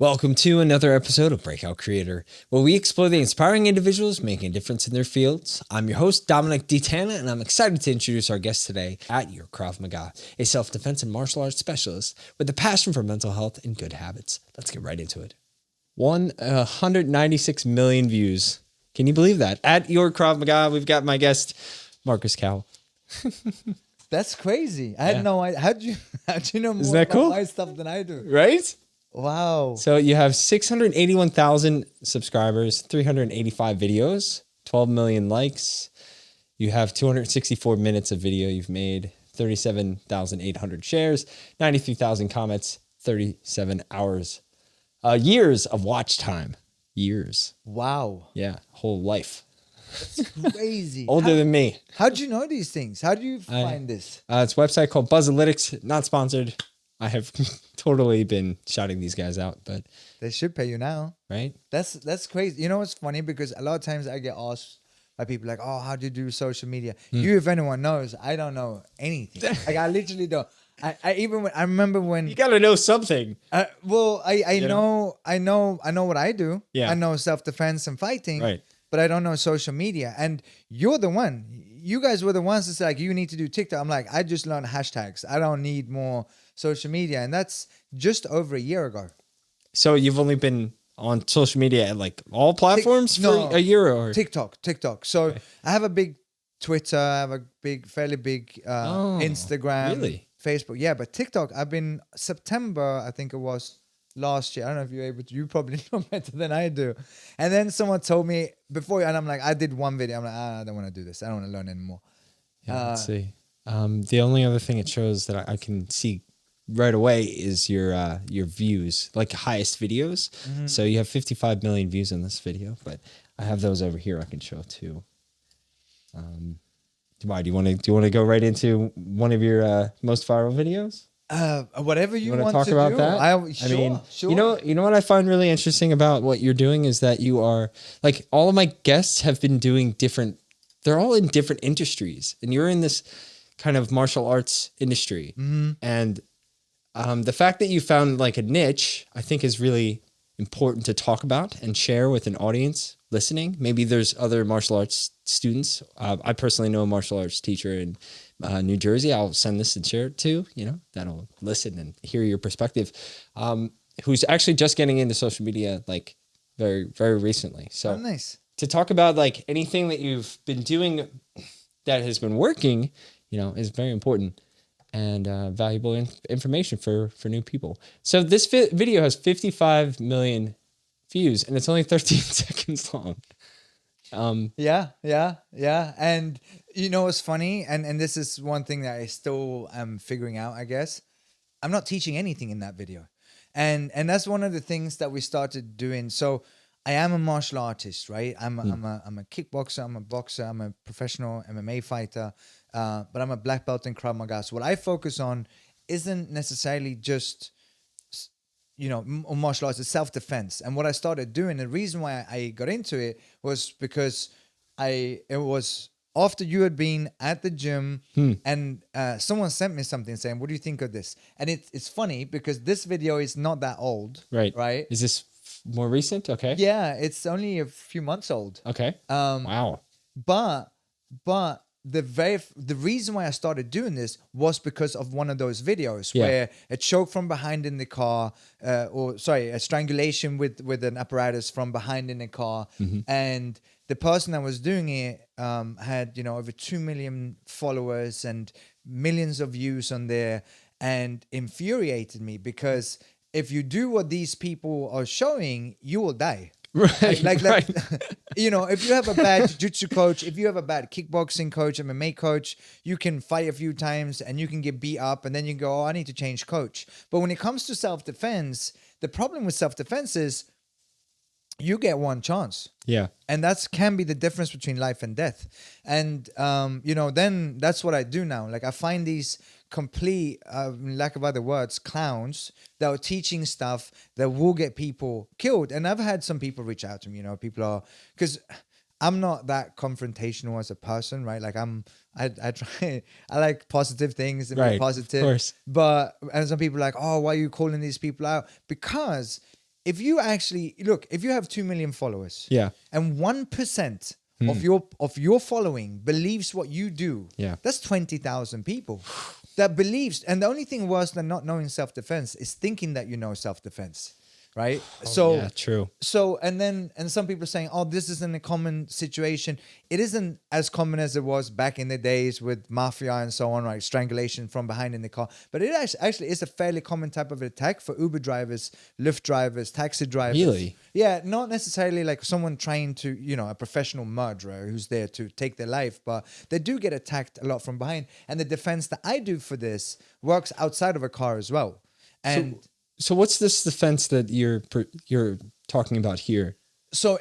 Welcome to another episode of Breakout Creator, where we explore the inspiring individuals making a difference in their fields. I'm your host, Dominic DeTana, and I'm excited to introduce our guest today at your Krav Maga, a self-defense and martial arts specialist with a passion for mental health and good habits. Let's get right into it. 196 million views. Can you believe that? At your Krav Maga, we've got my guest, Marcus Kowal. That's crazy. I had no idea. How'd you know more about cool? my stuff than I do? Right? Wow. So you have 681,000 subscribers, 385 videos, 12 million likes. You have 264 minutes of video you've made, 37,800 shares, 93,000 comments, 37 hours. Years of watch time. Years. Wow. Yeah, whole life. That's crazy. Older than me. How'd you know these things? How do you find this? It's a website called Buzzalytics, not sponsored. I have totally been shouting these guys out, but They should pay you now. right? That's crazy. You know what's funny? Because a lot of times I get asked by people like, "Oh, how do you do social media?" You, if anyone knows, I don't know anything. Like I literally don't. I remember when You got to know something. I know what I do. Yeah. I know self-defense and fighting. Right. But I don't know social media. And you're the one. You guys were the ones that's like, you need to do TikTok. I'm like, I just learned hashtags. I don't need more social media. And that's just over a year ago. So you've only been on social media at like all platforms for a year or TikTok. So I have a big Twitter. I have a fairly big Instagram. really? Facebook. Yeah, but TikTok, I've been September, I think it was last year. I don't know if you're able to, you probably know better than I do. And then someone told me before, and I'm like, I did one video. I'm like, I don't want to do this. I don't want to learn anymore. Yeah, let's see. The only other thing it shows that I can see right away is your views, like highest videos. So you have 55 million views in this video, but I have those over here I can show too. Why do you want to go right into one of your most viral videos? Whatever you want talk to about do. that? Sure. You know what I find really interesting about what you're doing is that you are like all of my guests have been doing different. They're all in different industries, and you're in this kind of martial arts industry. And the fact that you found like a niche, I think, is really important to talk about and share with an audience listening. Maybe there's other martial arts students. I personally know a martial arts teacher in New Jersey. I'll send this and share it to, that'll listen and hear your perspective, who's actually just getting into social media like very, very recently. So nice. To talk about like anything that you've been doing that has been working, is very important and valuable information for new people. So this video has 55 million views and it's only 13 seconds long. Yeah. And you know what's funny? And this is one thing that I still am figuring out, I guess. I'm not teaching anything in that video. And that's one of the things that we started doing. So I am a martial artist, right? I'm a kickboxer, I'm a boxer, I'm a professional MMA fighter, but I'm a black belt in Krav Maga. So what I focus on isn't necessarily just martial arts, it's self-defense. And what I started doing, the reason why I got into it was because it was after you had been at the gym and someone sent me something saying, what do you think of this? And it's funny because this video is not that old. Right. Is this more recent? Okay. Yeah, it's only a few months old. Okay. Wow. But the reason why I started doing this was because of one of those videos where a choke from behind in the car, a strangulation with an apparatus from behind in the car, and the person that was doing it had over 2 million followers and millions of views on there, and infuriated me because if you do what these people are showing, you will die. Right. Like if you have a bad jiu-jitsu coach, if you have a bad kickboxing coach, MMA coach, you can fight a few times and you can get beat up and then you can go, oh, I need to change coach. But when it comes to self-defense, the problem with self-defense is you get one chance. Yeah. And that can be the difference between life and death. And, then that's what I do now. Like I find these complete, lack of other words, clowns that are teaching stuff that will get people killed. And I've had some people reach out to me, people are, because I'm not that confrontational as a person, right? Like I try, I like positive things and be positive. Of course. And some people are like, oh, why are you calling these people out? Because if you actually look, if you have 2 million followers, Yeah. and 1% of your following believes what you do, Yeah. that's 20,000 people that believes. And the only thing worse than not knowing self-defense is thinking that you know self-defense, right? Yeah, true. So, and some people are saying, oh, this isn't a common situation. It isn't as common as it was back in the days with mafia and so on, right? Strangulation from behind in the car. But it actually is a fairly common type of attack for Uber drivers, Lyft drivers, taxi drivers. Really? Yeah, not necessarily like someone trying to, a professional murderer who's there to take their life, but they do get attacked a lot from behind. And the defense that I do for this works outside of a car as well. And so what's this defense that you're talking about here? so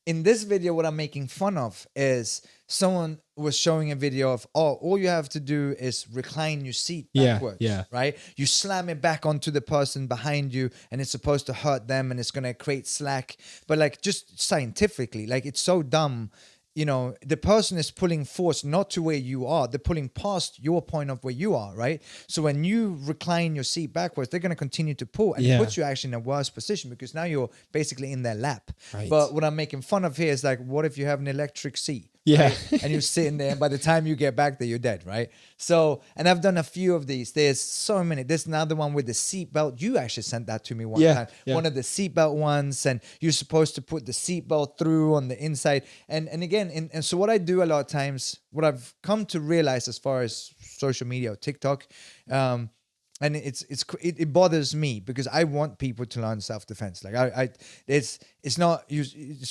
in this video, what I'm making fun of is someone was showing a video of, all you have to do is recline your seat backwards, right? You slam it back onto the person behind you and it's supposed to hurt them and it's going to create slack. But like just scientifically, like it's so dumb. The person is pulling force not to where you are. They're pulling past your point of where you are, right? So when you recline your seat backwards, they're going to continue to pull. And it puts you actually in a worse position because now you're basically in their lap. Right. But what I'm making fun of here is like, what if you have an electric seat? Yeah. Right? And you're sitting there and by the time you get back there, you're dead, right? So, and I've done a few of these. There's so many. There's another one with the seatbelt. You actually sent that to me one time. Yeah. One of the seatbelt ones, and you're supposed to put the seatbelt through on the inside. And again, and so what I do a lot of times, what I've come to realize as far as social media or TikTok, and it bothers me because I want people to learn self-defense. Like it's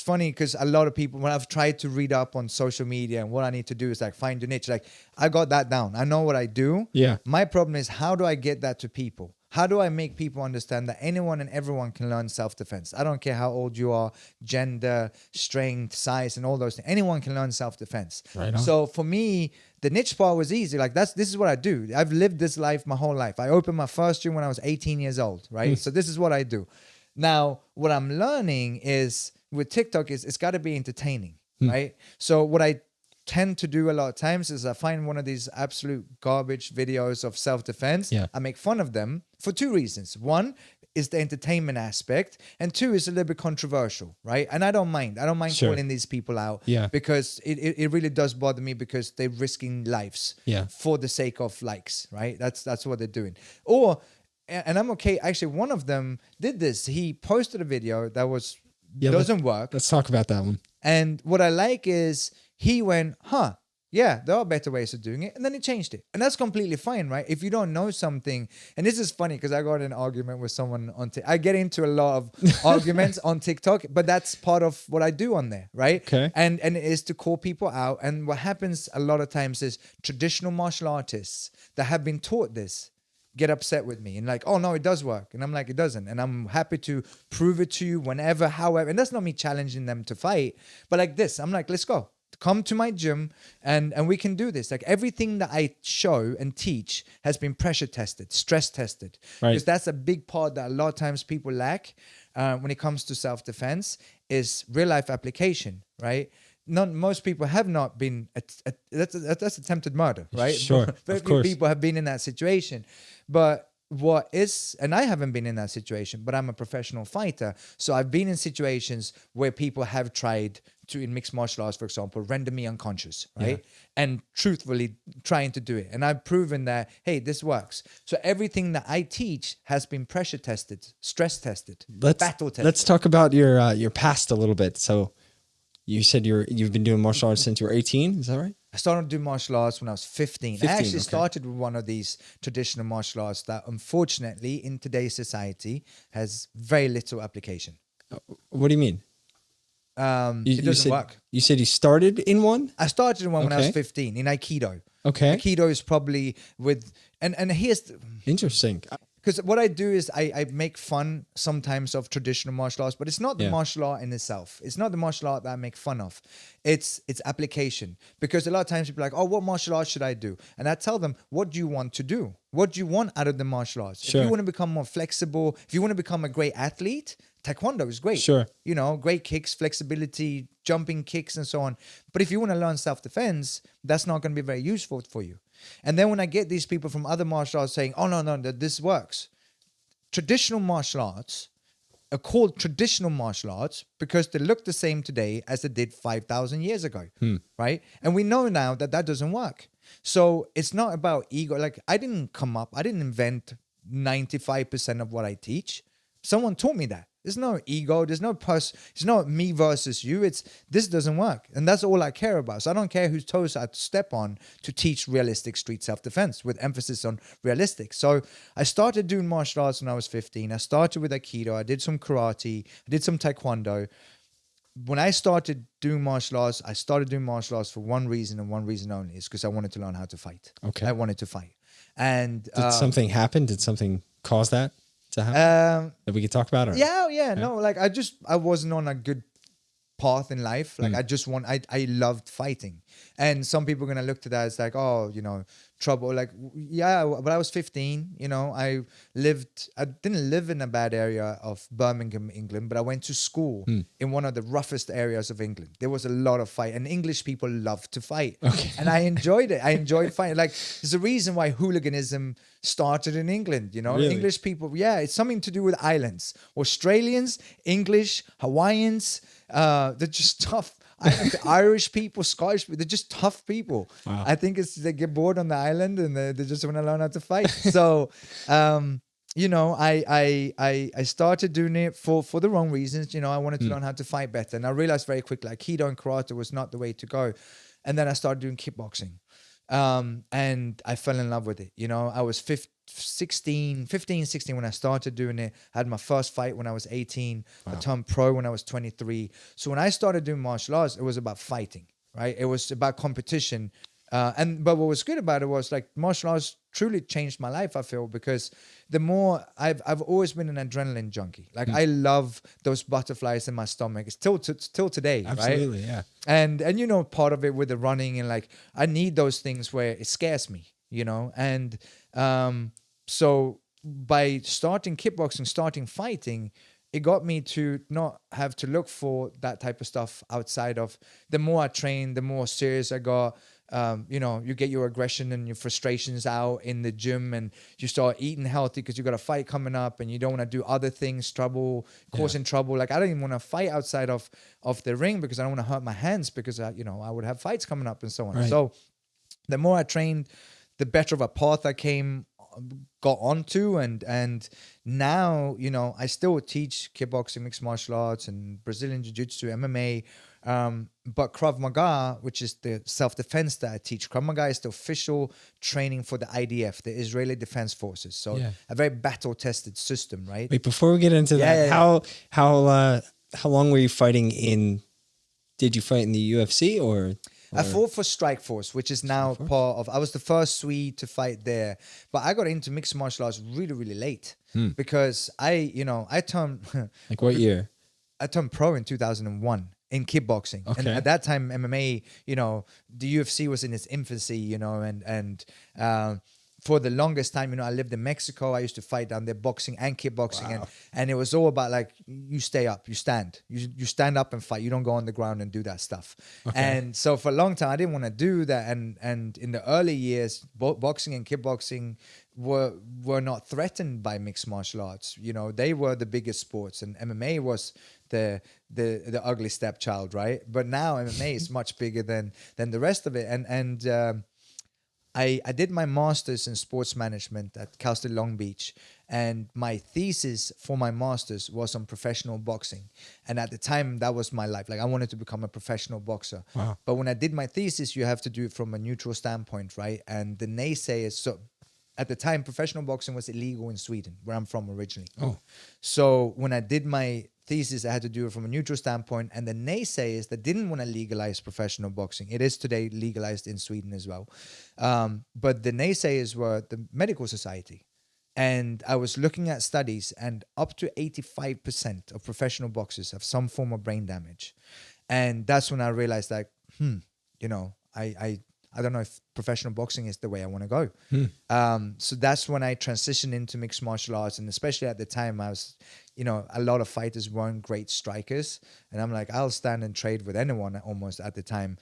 funny because a lot of people, when I've tried to read up on social media and what I need to do is like find a niche, like I got that down. I know what I do. Yeah. My problem is how do I get that to people? How do I make people understand that anyone and everyone can learn self-defense? I don't care how old you are, gender, strength, size, and all those things. Anyone can learn self-defense. Right on. So for me, the niche part was easy. Like this is what I do. I've lived this life my whole life. I opened my first gym when I was 18 years old, right? So this is what I do. Now, what I'm learning is with TikTok is it's got to be entertaining, right? So what I tend to do a lot of times is I find one of these absolute garbage videos of self-defense. Yeah. I make fun of them for two reasons. One is the entertainment aspect, and two is a little bit controversial, right? And I don't mind. Sure. Calling these people out, Yeah. because it really does bother me because they're risking lives, for the sake of likes, right? That's what they're doing. And I'm okay. Actually, one of them did this. He posted a video that doesn't work. Let's talk about that one. And what I like is he went, yeah, there are better ways of doing it. And then he changed it. And that's completely fine, right? If you don't know something, and this is funny because I got in an argument with someone on TikTok. I get into a lot of arguments on TikTok, but that's part of what I do on there, right? Okay. And it is to call people out. And what happens a lot of times is traditional martial artists that have been taught this get upset with me and like, oh no, it does work. And I'm like, it doesn't. And I'm happy to prove it to you whenever, however. And that's not me challenging them to fight, but like this, I'm like, let's go. Come to my gym and we can do this. Like everything that I show and teach has been pressure tested, stress tested. Right. Because that's a big part that a lot of times people lack when it comes to self-defense is real life application, right? Most people have not been, that's attempted murder, right? Sure, Very of few course. people have been in that situation. But and I haven't been in that situation, but I'm a professional fighter. So I've been in situations where people have tried to, in mixed martial arts, for example, render me unconscious, right? And truthfully trying to do it. And I've proven that, hey, this works. So everything that I teach has been pressure tested, stress tested, battle tested. Let's talk about your past a little bit. So you said you've been doing martial arts since you were 18. Is that right? I started doing martial arts when I was 15. I actually started with one of these traditional martial arts that unfortunately in today's society has very little application. What do you mean? It doesn't work. You said you started in one? I started in one when I was Okay. 15 in Aikido. Okay. Aikido is probably and here's Interesting. because what I do is I make fun sometimes of traditional martial arts, but it's not the martial art in itself. It's not the martial art that I make fun of. It's application. Because a lot of times people are like, oh, what martial art should I do? And I tell them, what do you want to do? What do you want out of the martial arts? Sure. If you want to become more flexible, if you want to become a great athlete, Taekwondo is great. Sure. You know, great kicks, flexibility, jumping kicks, and so on. But if you want to learn self-defense, that's not going to be very useful for you. And then when I get these people from other martial arts saying, oh, no, this works. Traditional martial arts are called traditional martial arts because they look the same today as they did 5,000 years ago, right? And we know now that that doesn't work. So it's not about ego. Like I didn't invent 95% of what I teach. Someone taught me that. There's no ego. There's no it's not me versus you. It's this doesn't work. And that's all I care about. So I don't care whose toes I step on to teach realistic street self-defense with emphasis on realistic. So I started doing martial arts when I was 15. I started with Aikido. I did some karate. I did some Taekwondo. When I started doing martial arts, I started doing martial arts for one reason and one reason only. Is because I wanted to learn how to fight. Okay. I wanted to fight. And did something happen? Did something cause that to happen? That we could talk about? Or? Yeah. No, like I wasn't on a good path in life. Like I loved fighting. And some people are going to look to that as like, oh, you know, trouble. Like, yeah, but I was 15, you know, I didn't live in a bad area of Birmingham, England, but I went to school in one of the roughest areas of England. There was a lot of fight and English people love to fight. Okay. And I enjoyed it. I enjoyed fighting. Like there's a reason why hooliganism started in England, you know, Really? English people. Yeah. It's something to do with islands, Australians, English, Hawaiians, they're just tough. The Irish people, Scottish people, they're just tough people. Wow. I think it's they get bored on the island and they just want to learn how to fight. So, you know, I started doing it for the wrong reasons. You know, I wanted to learn how to fight better. And I realized very quickly, like, Aikido and Karate was not the way to go. And then I started doing kickboxing. And I fell in love with it. You know, I was 15, 16 when I started doing it. I had my first fight when I was 18. Wow. I turned pro when I was 23. So when I started doing martial arts, it was about fighting, right? It was about competition. But what was good about it was like martial arts truly changed my life, I feel, because the more I've always been an adrenaline junkie. Like I love those butterflies in my stomach. It's till today, Absolutely, right? yeah. And you know, part of it with the running and like I need those things where it scares me, you know. And so by starting kickboxing, starting fighting, it got me to not have to look for that type of stuff outside of. The more I trained, the more serious I got. You know, you get your aggression and your frustrations out in the gym and you start eating healthy because you got a fight coming up and you don't want to do other things, causing trouble. Like I don't even want to fight outside of the ring because I don't want to hurt my hands because I would have fights coming up and so on. Right. So the more I trained, the better of a path I got onto, and now, you know, I still teach kickboxing, mixed martial arts and Brazilian Jiu-Jitsu, MMA, but Krav Maga, which is the self-defense that I teach. Krav Maga is the official training for the IDF, the Israeli Defense Forces. So a very battle-tested system, right? Wait, before we get into that, how long were you fighting in? Did you fight in the UFC or? I fought for Strike Force, which is now part of. I was the first Swede to fight there, but I got into mixed martial arts really, really late because I turned like what year? I turned pro in 2001 in kickboxing, and at that time MMA, you know, the UFC was in its infancy, you know, and for the longest time, you know, I lived in Mexico. I used to fight down there, boxing and kickboxing, and it was all about like you stay up, you stand up and fight. You don't go on the ground and do that stuff. Okay. And so for a long time, I didn't want to do that. And in the early years, boxing and kickboxing were not threatened by mixed martial arts. You know, they were the biggest sports, and MMA was the ugly stepchild, right? But now MMA is much bigger than the rest of it, and I did my master's in sports management at Cal State Long Beach, and my thesis for my master's was on professional boxing. And at the time, that was my life. Like I wanted to become a professional boxer. Wow. But when I did my thesis, you have to do it from a neutral standpoint, right? And the naysayers, so at the time, professional boxing was illegal in Sweden, where I'm from originally. Oh. So when I did my thesis, I had to do it from a neutral standpoint, and the naysayers that didn't want to legalize professional boxing, it is today legalized in Sweden as well, but the naysayers were the medical society. And I was looking at studies, and up to 85% of professional boxers have some form of brain damage. And that's when I realized that, you know, I don't know if professional boxing is the way I want to go. So that's when I transitioned into mixed martial arts. And especially at the time, I was, you know, a lot of fighters weren't great strikers. And I'm like, I'll stand and trade with anyone almost at the time.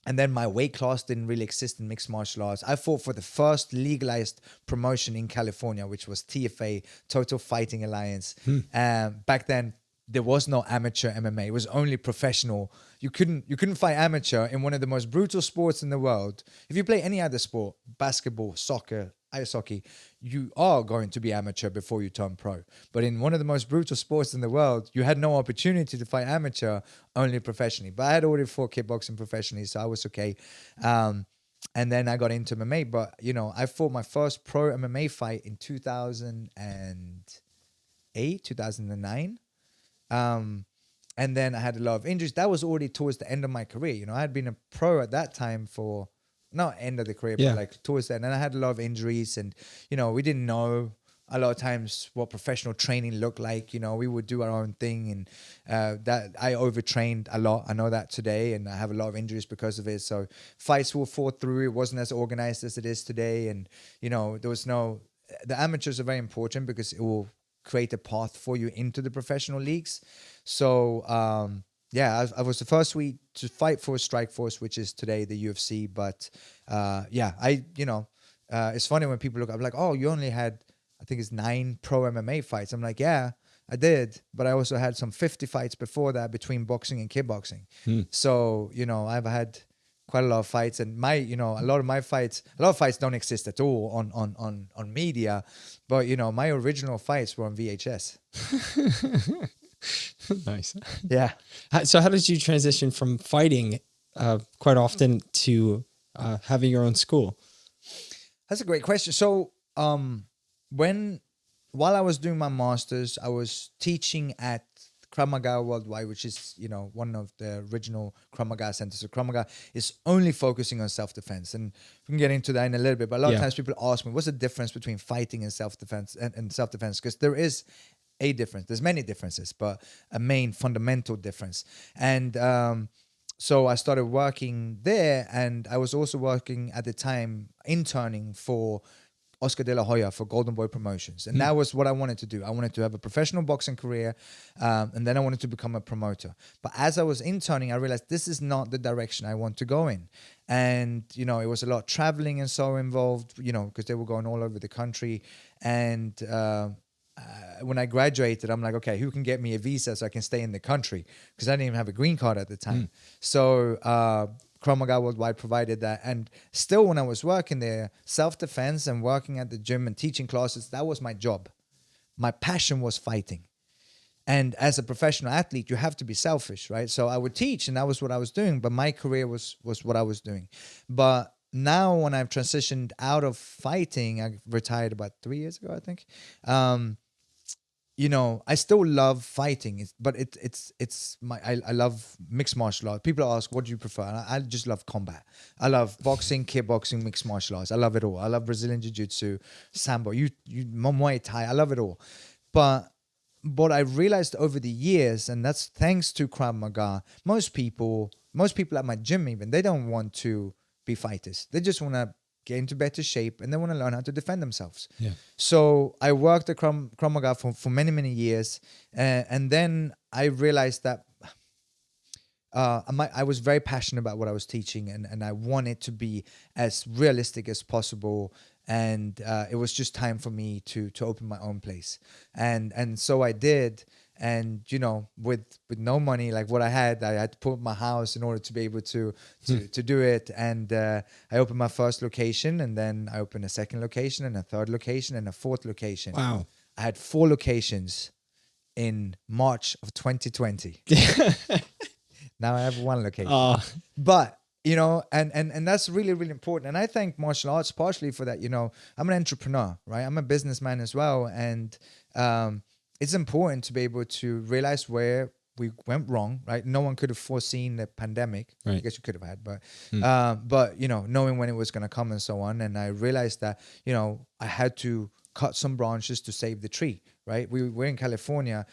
And then my weight class didn't really exist in mixed martial arts. I fought for the first legalized promotion in California, which was TFA, Total Fighting Alliance. Back then, there was no amateur MMA. It was only professional. You couldn't fight amateur in one of the most brutal sports in the world. If you play any other sport, basketball, soccer, ice hockey, you are going to be amateur before you turn pro. But in one of the most brutal sports in the world, you had no opportunity to fight amateur, only professionally. But I had already fought kickboxing professionally, so I was okay. And then I got into MMA. But, you know, I fought my first pro MMA fight in 2008, 2009. And then I had a lot of injuries. That was already towards the end of my career. You know, I had been a pro at that time for, not end of the career, but like towards the end. And I had a lot of injuries, and, you know, we didn't know a lot of times what professional training looked like. You know, we would do our own thing, and that I overtrained a lot. I know that today, and I have a lot of injuries because of it. So fights were fought through. It wasn't as organized as it is today. And, you know, there was no, the amateurs are very important because it will create a path for you into the professional leagues. So, yeah, I was the first week to fight for Strikeforce, which is today the UFC. But yeah, it's funny when people look up like, oh, you only had, I think it's 9 pro MMA fights. I'm like, yeah, I did. But I also had some 50 fights before that between boxing and kickboxing. So, you know, I've had quite a lot of fights, and a lot of fights don't exist at all on media. But, you know, my original fights were on VHS. Nice. Yeah. So how did you transition from fighting quite often to having your own school? That's a great question. So while I was doing my master's, I was teaching at Krav Maga Worldwide, which is, you know, one of the original Krav Maga centers. So Krav Maga is only focusing on self-defense. And we can get into that in a little bit. But a lot of times people ask me, what's the difference between fighting and self-defense and self-defense? Because there is a difference. There's many differences, but a main fundamental difference. And so I started working there, and I was also working at the time, interning for Oscar De La Hoya for Golden Boy Promotions. And that was what I wanted to do. I wanted to have a professional boxing career, and then I wanted to become a promoter. But as I was interning, I realized this is not the direction I want to go in. And, you know, it was a lot of traveling and so involved, you know, because they were going all over the country. And when I graduated, I'm like, okay, who can get me a visa so I can stay in the country? Because I didn't even have a green card at the time. So Krav Maga Worldwide provided that. And still, when I was working there, self-defense and working at the gym and teaching classes, that was my job. My passion was fighting. And as a professional athlete, you have to be selfish, right? So I would teach, and that was what I was doing. But my career was what I was doing. But now, when I've transitioned out of fighting, I retired about 3 years ago, I think. You know, I still love fighting, but I love mixed martial arts. People ask, what do you prefer? And I just love combat. I love boxing, kickboxing, mixed martial arts. I love it all. I love Brazilian Jiu-Jitsu, Sambo, Muay Thai. I love it all. But what I realized over the years, and that's thanks to Krav Maga, most people at my gym even, they don't want to be fighters. They just want to get into better shape, and they want to learn how to defend themselves. Yeah. So I worked at Krav Maga for many, many years. And then I realized that I was very passionate about what I was teaching, and I wanted to be as realistic as possible. And it was just time for me to open my own place. And so I did. And, you know, with no money, like what I had to put up my house in order to be able to do it. And I opened my first location, and then I opened a second location, and a third location, and a fourth location. Wow. I had 4 locations in March of 2020. Now I have 1 location. But, you know, and that's really, really important. And I thank martial arts partially for that. You know, I'm an entrepreneur, right? I'm a businessman as well. And it's important to be able to realize where we went wrong, right? No one could have foreseen the pandemic. Right. I guess you could have had, but you know, knowing when it was going to come and so on. And I realized that, you know, I had to cut some branches to save the tree, right? We're in California.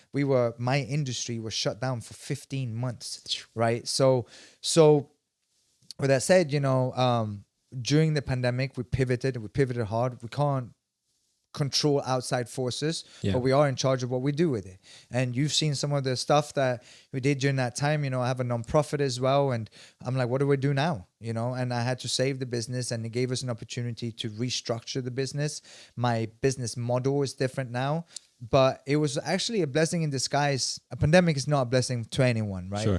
My industry was shut down for 15 months, right? So with that said, you know, during the pandemic, we pivoted hard. We can't control outside forces, Yeah. but we are in charge of what we do with it. And you've seen some of the stuff that we did during that time. You know, I have a nonprofit as well, and I'm like, what do we do now? You know, and I had to save the business, and it gave us an opportunity to restructure the business. My business model is different now, but it was actually a blessing in disguise. A pandemic is not a blessing to anyone, right? Sure.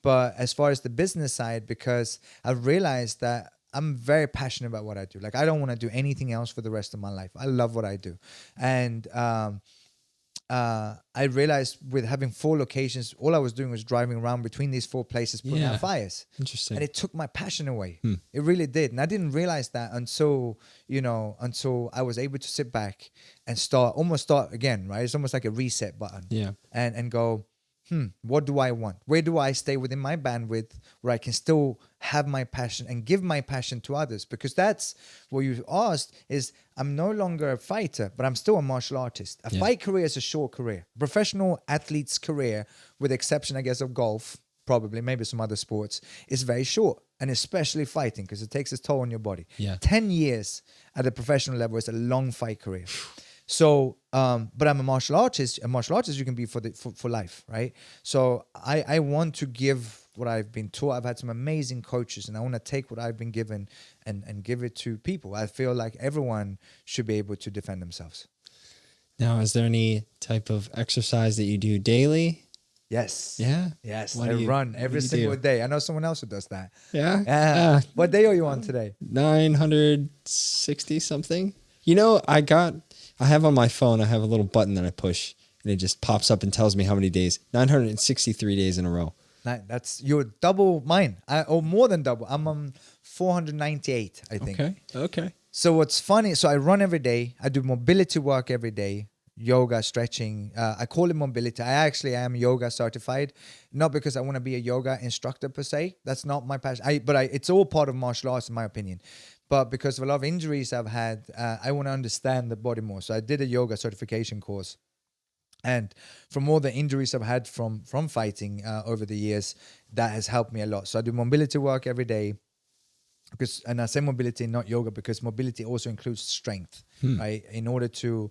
But as far as the business side, because I realized that I'm very passionate about what I do. Like, I don't want to do anything else for the rest of my life. I love what I do. And I realized with having 4 locations, all I was doing was driving around between these 4 places, putting Yeah. out fires. Interesting. And it took my passion away. It really did. And I didn't realize that until I was able to sit back and start again, right? It's almost like a reset button. Yeah. And go, what do I want? Where do I stay within my bandwidth where I can still have my passion and give my passion to others? Because that's what you've asked is, I'm no longer a fighter, but I'm still a martial artist. A fight career is a short career. Professional athlete's career, with the exception, I guess, of golf, probably, maybe some other sports, is very short. And especially fighting, because it takes its toll on your body. Yeah. 10 years at a professional level is a long fight career. So, but I'm a martial artist. A martial artist you can be for life, right? So I want to give what I've been taught. I've had some amazing coaches, and I want to take what I've been given and give it to people. I feel like everyone should be able to defend themselves. Now, is there any type of exercise that you do daily? Yes. Yeah. Yes. What I do you- run what every do you single do? day. I know someone else who does that. Yeah. What day are you on today? 960 something. You know, I have on my phone, I have a little button that I push, and it just pops up and tells me how many days. 963 days in a row. That's you're double mine, or more than double. I'm on 498, I think. Okay. So what's funny? So I run every day. I do mobility work every day. Yoga, stretching. I call it mobility. I actually am yoga certified, not because I want to be a yoga instructor per se. That's not my passion. It's all part of martial arts, in my opinion. But because of a lot of injuries I've had, I want to understand the body more. So I did a yoga certification course. And from all the injuries I've had from fighting over the years, that has helped me a lot. So I do mobility work every day. And I say mobility, not yoga, because mobility also includes strength, right? In order to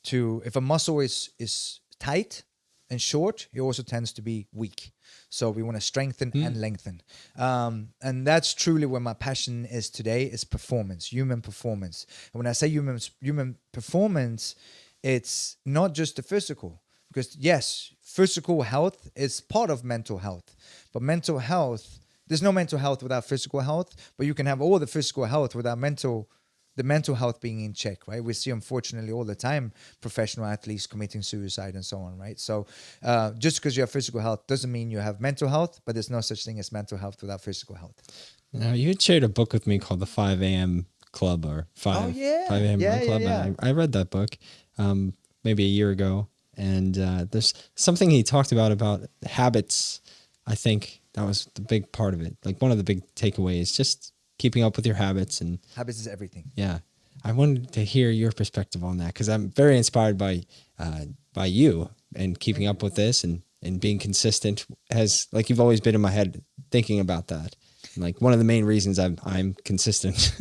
if a muscle is tight and short, it also tends to be weak. So we want to strengthen and lengthen. And that's truly where my passion is today, is performance, human performance. And when I say human performance, it's not just the physical. Because yes, physical health is part of mental health. But mental health, there's no mental health without physical health. But you can have all the physical health without the mental health being in check, right? We see, unfortunately, all the time professional athletes committing suicide and so on, right? So just because you have physical health doesn't mean you have mental health, but there's no such thing as mental health without physical health. Now, you had shared a book with me called The 5 a.m. Club, or 5 a.m. Club. Yeah. And I read that book maybe a year ago. And there's something he talked about habits. I think that was the big part of it. Like, one of the big takeaways, just keeping up with your habits. And Habits is everything. yeah, I wanted to hear your perspective on that, because I'm very inspired by you and keeping up with this and being consistent. Has, like, you've always been in my head thinking about that. And, like, one of the main reasons I'm consistent.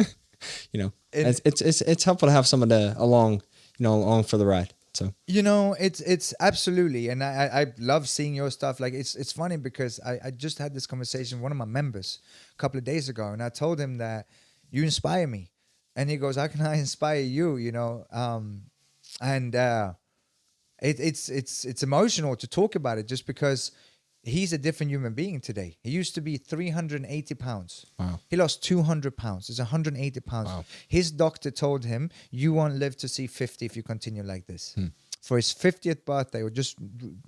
It's helpful to have someone along for the ride. So it's absolutely, and I love seeing your stuff. Like, it's funny because I just had this conversation with one of my members a couple of days ago, and I told him that you inspire me, and he goes, "How can I inspire you?" It's emotional to talk about it, just because he's a different human being today. He used to be 380 pounds. Wow. He lost 200 pounds. It's 180 pounds. Wow. His doctor told him, you won't live to see 50 if you continue like this. For his 50th birthday, or just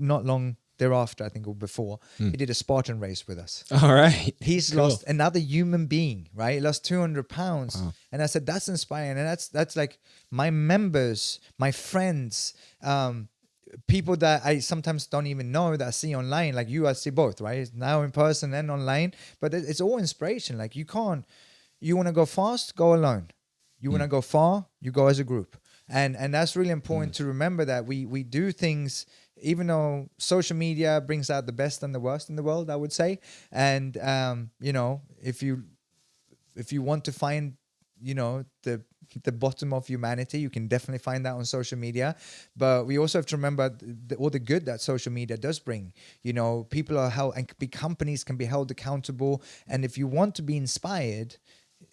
not long thereafter, I think, or before, he did a Spartan race with us. All right. He's Cool. lost another human being, right? He lost 200 pounds. Wow. And I said, that's inspiring. And that's like my members, my friends, people that I sometimes don't even know, that I see online. Like you, I see both, right? Now in person and online. But it's all inspiration. Like, you want to go fast, go alone. You want to go far, you go as a group. And that's really important to remember, that we do things, even though social media brings out the best and the worst in the world, I would say. And if you want to find the the bottom of humanity. You can definitely find that on social media, but we also have to remember all the good that social media does bring. You know, people are held, and companies can be held accountable. And if you want to be inspired,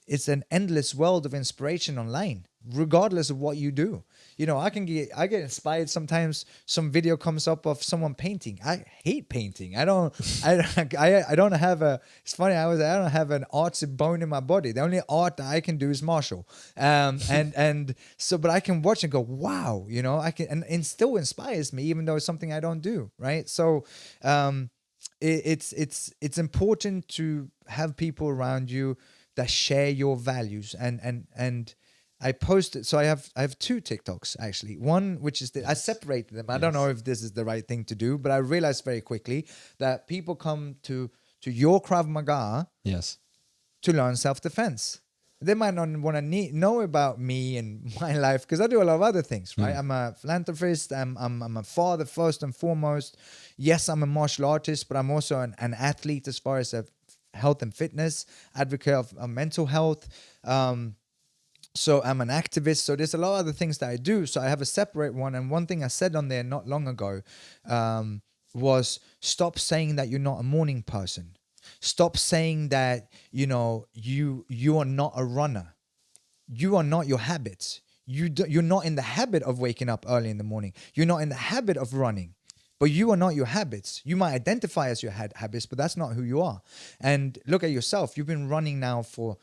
it's an endless world of inspiration online, regardless of what you do. You know, I get inspired sometimes. Some video comes up of someone painting. I hate painting. I don't have a. It's funny. I don't have an artsy bone in my body. The only art that I can do is martial. And so, but I can watch and go, wow. You know, I can, and it still inspires me, even though it's something I don't do. Right. So, it's important to have people around you that share your values. And I posted, so I have two TikToks actually. One, which is I separated them. I don't know if this is the right thing to do, but I realized very quickly that people come to your Krav Maga to learn self-defense. They might not want to know about me and my life, because I do a lot of other things, right? I'm a philanthropist. I'm a father first and foremost. Yes, I'm a martial artist, but I'm also an athlete as far as a health and fitness, advocate of mental health. So I'm an activist. So there's a lot of other things that I do. So I have a separate one. And one thing I said on there not long ago was stop saying that you're not a morning person. Stop saying that, you know, you are not a runner. You are not your habits. You're not in the habit of waking up early in the morning. You're not in the habit of running. But you are not your habits. You might identify as your habits, but that's not who you are. And look at yourself. You've been running now for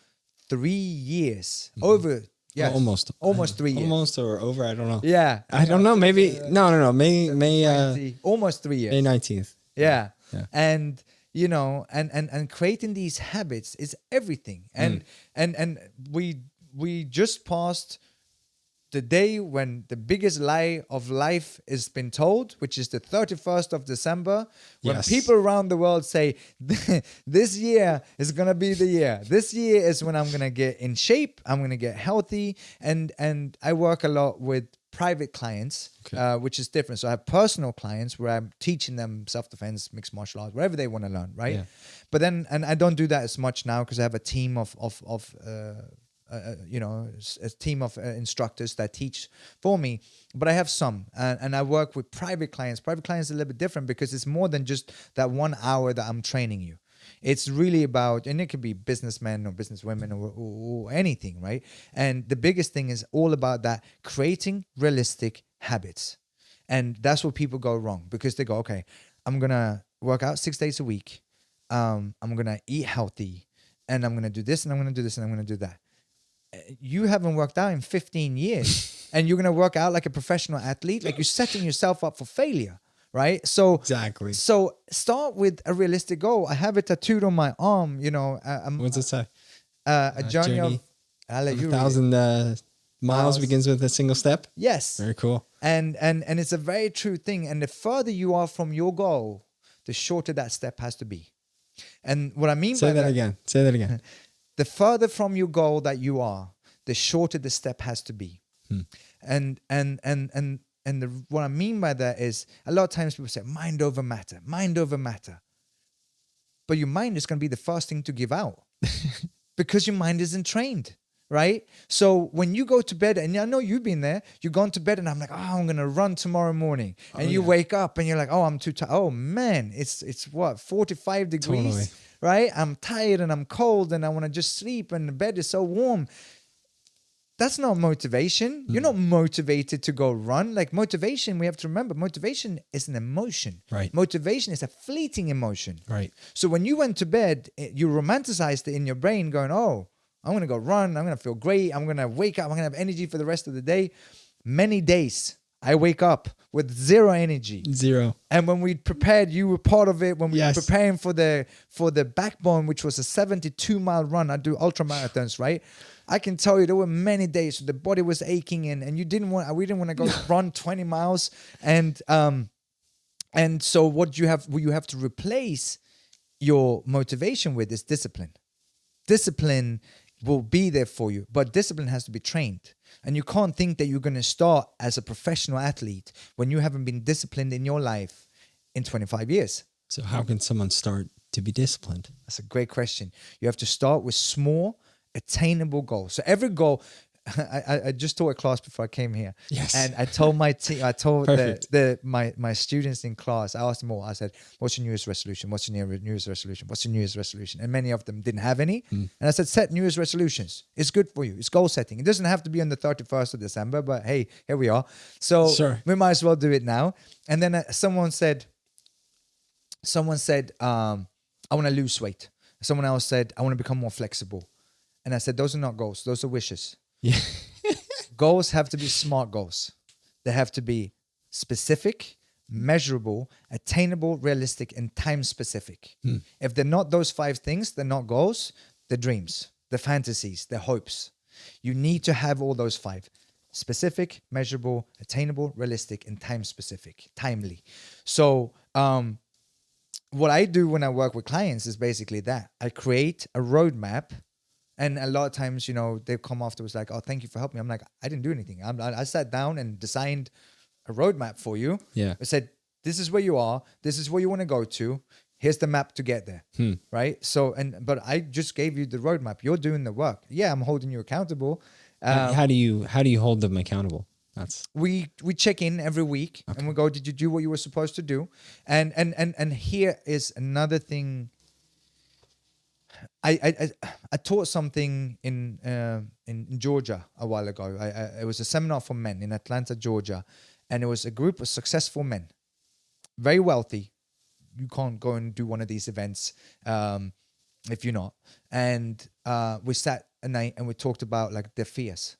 3 years. Almost 3 years. Almost or over, I don't know. Yeah. I don't know. Maybe no. May almost 3 years. May 19th. Yeah. And you know, and creating these habits is everything. And we just passed the day when the biggest lie of life has been told, which is the 31st of December, when people around the world say, this year is going to be the year. This year is when I'm going to get in shape. I'm going to get healthy. And I work a lot with private clients, which is different. So I have personal clients where I'm teaching them self-defense, mixed martial arts, whatever they want to learn, right? Yeah. But then, and I don't do that as much now because I have a team of a team of instructors that teach for me, but I have some, and I work with private clients. Private clients are a little bit different because it's more than just that 1 hour that I'm training you. It's really about, and it could be businessmen or businesswomen or anything, right? And the biggest thing is all about that, creating realistic habits. And that's where people go wrong, because they go, okay, I'm going to work out 6 days a week. I'm going to eat healthy, and I'm going to do this, and I'm going to do this, and I'm going to do that. You haven't worked out in 15 years and you're going to work out like a professional athlete. Like, you're setting yourself up for failure, right? So exactly. So start with a realistic goal. I have it tattooed on my arm, you know. What's it say? A journey of 1,000 miles begins with a single step. Yes. Very cool. And it's a very true thing. And the further you are from your goal, the shorter that step has to be. And what I mean by that again. Say that again. The further from your goal that you are, the shorter the step has to be. And what I mean by that is, a lot of times people say mind over matter. But your mind is going to be the first thing to give out because your mind isn't trained, right? So when you go to bed, and I know you've been there, you've gone to bed and I'm like, oh, I'm going to run tomorrow morning. And you wake up and you're like, oh, I'm too tired. Oh man, it's what, 45 degrees? Totally. Right? I'm tired and I'm cold and I want to just sleep and the bed is so warm. That's not motivation. You're not motivated to go run. Like, motivation, we have to remember, motivation is an emotion. Right. Motivation is a fleeting emotion. Right. So when you went to bed, you romanticized it in your brain going, oh, I'm going to go run. I'm going to feel great. I'm going to wake up. I'm going to have energy for the rest of the day. Many days I wake up with zero energy. Zero. And when we prepared, you were part of it. When we were preparing for the backbone, which was a 72-mile run. I do ultra marathons, right? I can tell you there were many days the body was aching and we didn't want to go run 20 miles. And so what you have to replace your motivation with is discipline. Discipline will be there for you, but discipline has to be trained. And you can't think that you're going to start as a professional athlete when you haven't been disciplined in your life in 25 years. So how can someone start to be disciplined? That's a great question. You have to start with small, attainable goals. So every goal, I just taught a class before I came here. Yes. And I told my team, I told Perfect. my students in class, I asked them all, I said, what's your New Year's resolution? What's your New Year's resolution? What's your New Year's resolution? And many of them didn't have any. And I said, set New Year's resolutions. It's good for you. It's goal setting. It doesn't have to be on the 31st of December, but hey, here we are. So Sure. we might as well do it now. And then someone said, I want to lose weight. Someone else said, I want to become more flexible. And I said, those are not goals. Those are wishes. Yeah. Goals have to be SMART goals. They have to be specific, measurable, attainable, realistic, and time specific. If they're not those 5 things, they're not goals, they're dreams, they're fantasies, they're hopes. You need to have all those 5. Specific, measurable, attainable, realistic, and time specific, timely. So what I do when I work with clients is basically that. I create a roadmap. And a lot of times, you know, they come afterwards like, oh, thank you for helping me. I'm like, I didn't do anything. I sat down and designed a roadmap for you. Yeah. I said, this is where you are. This is where you want to go to. Here's the map to get there. Right. So, but I just gave you the roadmap. You're doing the work. Yeah, I'm holding you accountable. How do you hold them accountable? That's we check in every week and we go, did you do what you were supposed to do? And here is another thing. I taught something in Georgia a while ago. It was a seminar for men in Atlanta, Georgia, and it was a group of successful men, very wealthy. You can't go and do one of these events if you're not. And we sat a night and we talked about like their fears,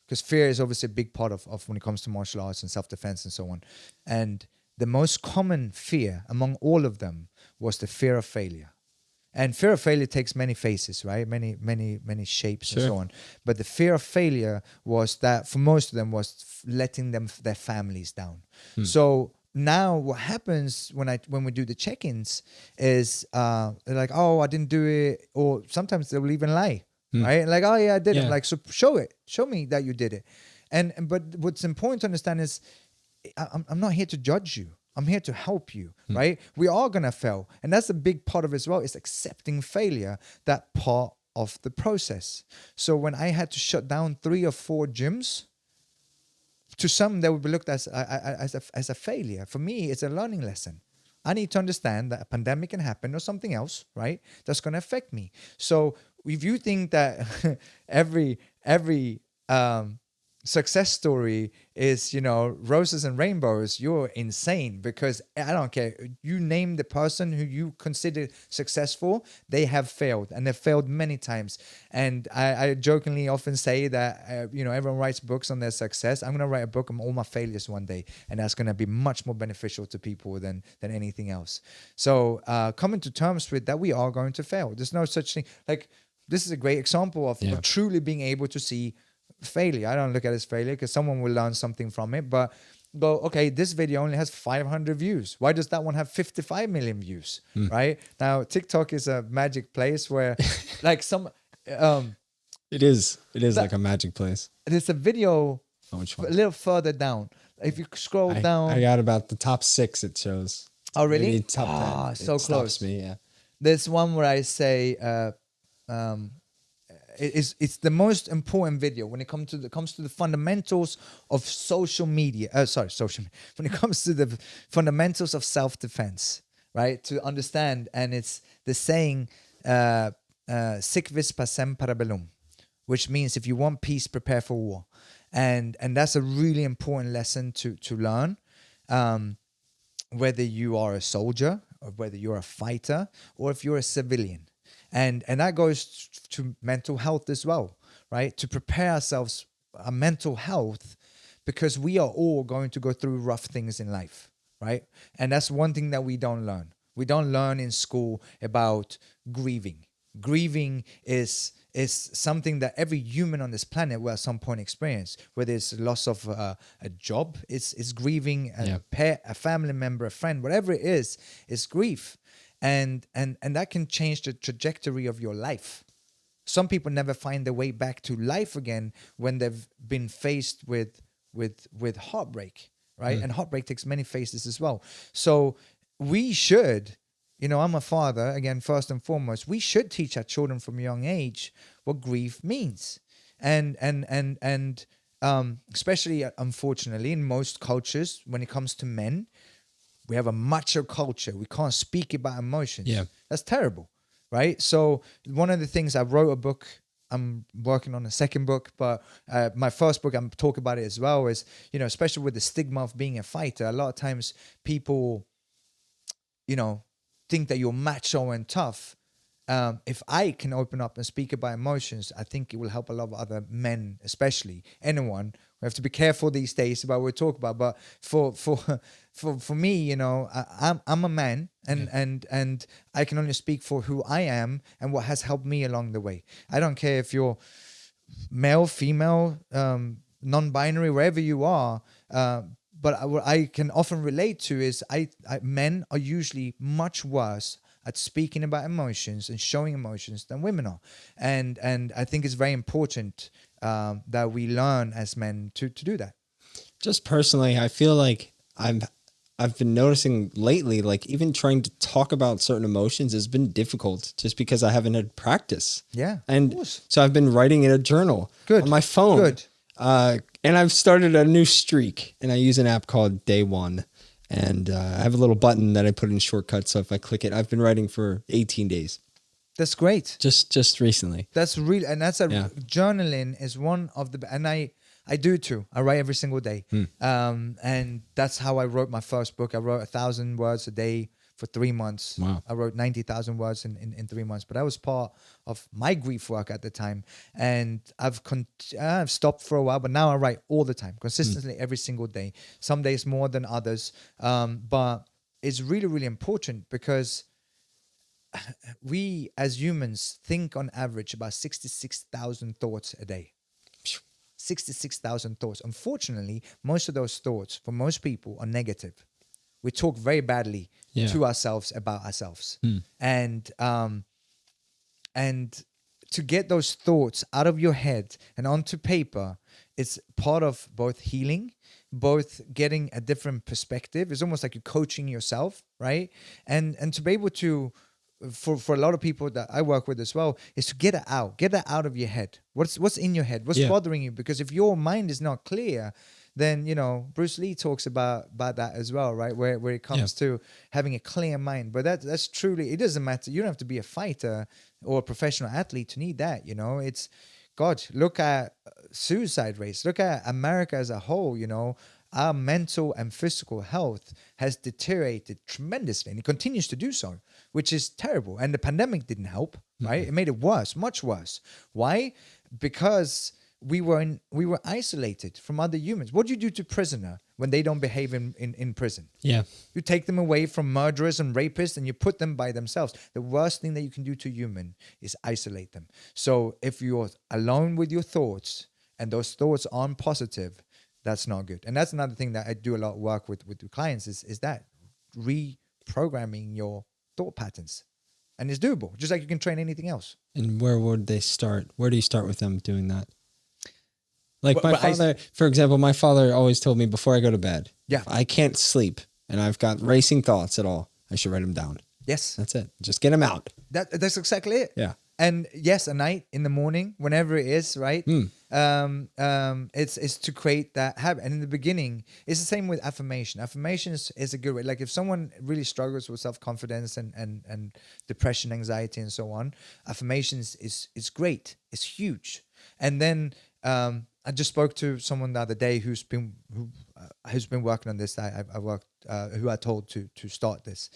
because fear is obviously a big part of when it comes to martial arts and self-defense and so on. And the most common fear among all of them was the fear of failure. And fear of failure takes many faces, right? Many shapes and so on. But the fear of failure was that for most of them was letting their families down. So now what happens when we do the check-ins is they're like, oh, I didn't do it. Or sometimes they'll even lie, right? Like, oh yeah, I did it. Like, so show me that you did it. But what's important to understand is I'm not here to judge you. I'm here to help you, right? We are going to fail. And that's a big part of it as well, is accepting failure, that part of the process. So when I had to shut down 3 or 4 gyms, to some, they would be looked at as a failure. For me, it's a learning lesson. I need to understand that a pandemic can happen or something else, right? That's going to affect me. So if you think that every success story is, you know, roses and rainbows, you're insane, because I don't care. You name the person who you consider successful, they have failed, and they've failed many times. And I jokingly often say that, you know, everyone writes books on their success. I'm going to write a book on all my failures one day, and that's going to be much more beneficial to people than anything else. So coming to terms with that, we are going to fail. There's no such thing. Like, this is a great example of truly being able to see failure. I don't look at it as failure, because someone will learn something from it, but go, okay, this video only has 500 views. Why does that one have 55 million views? Right? Now, TikTok is a magic place where like it is like a magic place. There's a video Oh, which one? a little further down. If you scroll down. I got about the top 6 it shows. Oh, really? Maybe top 10. So it close. Stops me, yeah. There's one where I say it's the most important video when it comes to the fundamentals of social media. When it comes to the fundamentals of self-defense, right? To understand, and it's the saying, "Sic vis pacem para bellum," which means if you want peace, prepare for war, and that's a really important lesson to learn. Whether you are a soldier, or whether you're a fighter, or if you're a civilian. And that goes to mental health as well, right? To prepare ourselves, our mental health, because we are all going to go through rough things in life, right? And that's one thing that we don't learn. We don't learn in school about grieving. Grieving is something that every human on this planet will at some point experience, whether it's loss of a job, it's grieving, a pet, a family member, a friend, whatever it is, it's grief. And that can change the trajectory of your life. Some people never find their way back to life again when they've been faced with heartbreak, right? And heartbreak takes many faces as well. So we should, you know, I'm a father, again, first and foremost, we should teach our children from a young age what grief means. and especially unfortunately in most cultures, when it comes to men, we have a macho culture. We can't speak about emotions. Yeah. That's terrible, right? So one of the things, I wrote a book. I'm working on a second book, but my first book, I'm talking about it as well, is, you know, especially with the stigma of being a fighter, a lot of times people, you know, think that you're macho and tough. If I can open up and speak about emotions, I think it will help a lot of other men, especially anyone. We have to be careful these days about what we talk about. But for me, you know, I'm a man, and I can only speak for who I am and what has helped me along the way. I don't care if you're male, female, non-binary, wherever you are. But what I can often relate to is men are usually much worse at speaking about emotions and showing emotions than women are, and I think it's very important that we learn as men to do that. Just personally, I feel like I've been noticing lately, like even trying to talk about certain emotions has been difficult just because I haven't had practice. Yeah, and so I've been writing in a journal on my phone. Good. And I've started a new streak, and I use an app called Day One. And I have a little button that I put in shortcuts. So if I click it, I've been writing for 18 days. That's great. Just recently. That's really, and that's journaling is one of the, and I do it too. I write every single day. And that's how I wrote my first book. I wrote 1,000 words a day for 3 months. Wow. I wrote 90,000 words in 3 months, but that was part of my grief work at the time. And I've stopped for a while, but now I write all the time, consistently every single day. Some days more than others. But it's really, really important because we as humans think on average about 66,000 thoughts a day. 66,000 thoughts. Unfortunately, most of those thoughts for most people are negative. We talk very badly to ourselves about ourselves. And to get those thoughts out of your head and onto paper, it's part of both healing, both getting a different perspective. It's almost like you're coaching yourself, right? And to be able to, for a lot of people that I work with as well, is to get that out of your head. What's in your head? What's bothering you? Because if your mind is not clear, then, you know, Bruce Lee talks about that as well, right? Where it comes to having a clear mind. But that's truly, it doesn't matter. You don't have to be a fighter or a professional athlete to need that, you know. It's, God, look at suicide rates. Look at America as a whole, you know. Our mental and physical health has deteriorated tremendously, and it continues to do so, which is terrible. And the pandemic didn't help, right? It made it worse, much worse. Why? Because we were isolated from other humans. What do you do to a prisoner when they don't behave in prison? Yeah. You take them away from murderers and rapists and you put them by themselves. The worst thing that you can do to a human is isolate them. So if you're alone with your thoughts and those thoughts aren't positive, that's not good. And that's another thing that I do a lot of work with clients is that reprogramming your thought patterns. And it's doable, just like you can train anything else. And where would they start? Where do you start with them doing that? Like my father, for example, my father always told me before I go to bed, if I can't sleep and I've got racing thoughts at all, I should write them down. Yes. That's it. Just get them out. That's exactly it. Yeah. And yes, at night, in the morning, whenever it is, right? It's to create that habit. And in the beginning, it's the same with affirmation. Affirmation is a good way. Like if someone really struggles with self-confidence and depression, anxiety, and so on, affirmations is great. It's huge. And then I just spoke to someone the other day who's been working on this. Who I told to start this,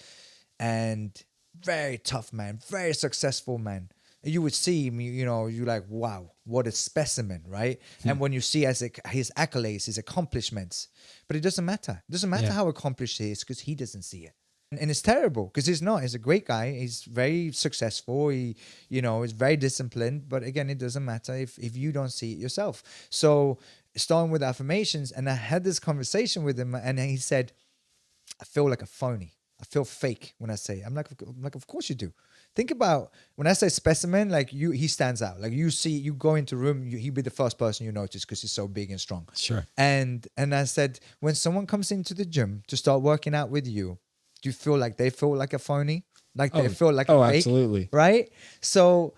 and very tough man, very successful man. You would see him, you know, you're like, wow, what a specimen, right? And when you see his accolades, his accomplishments, but it doesn't matter. It doesn't matter how accomplished he is because he doesn't see it. And it's terrible because he's not. He's a great guy. He's very successful. He, you know, is very disciplined. But again, it doesn't matter if you don't see it yourself. So starting with affirmations, and I had this conversation with him, and he said, I feel like a phony. I feel fake when I say it. I'm like, of course you do. Think about when I say specimen, like he stands out. Like you go into a room, he'd be the first person you notice because he's so big and strong. Sure. And I said, when someone comes into the gym to start working out with you, do you feel like they feel like a phony? Like they feel like a fake? Absolutely. Right? So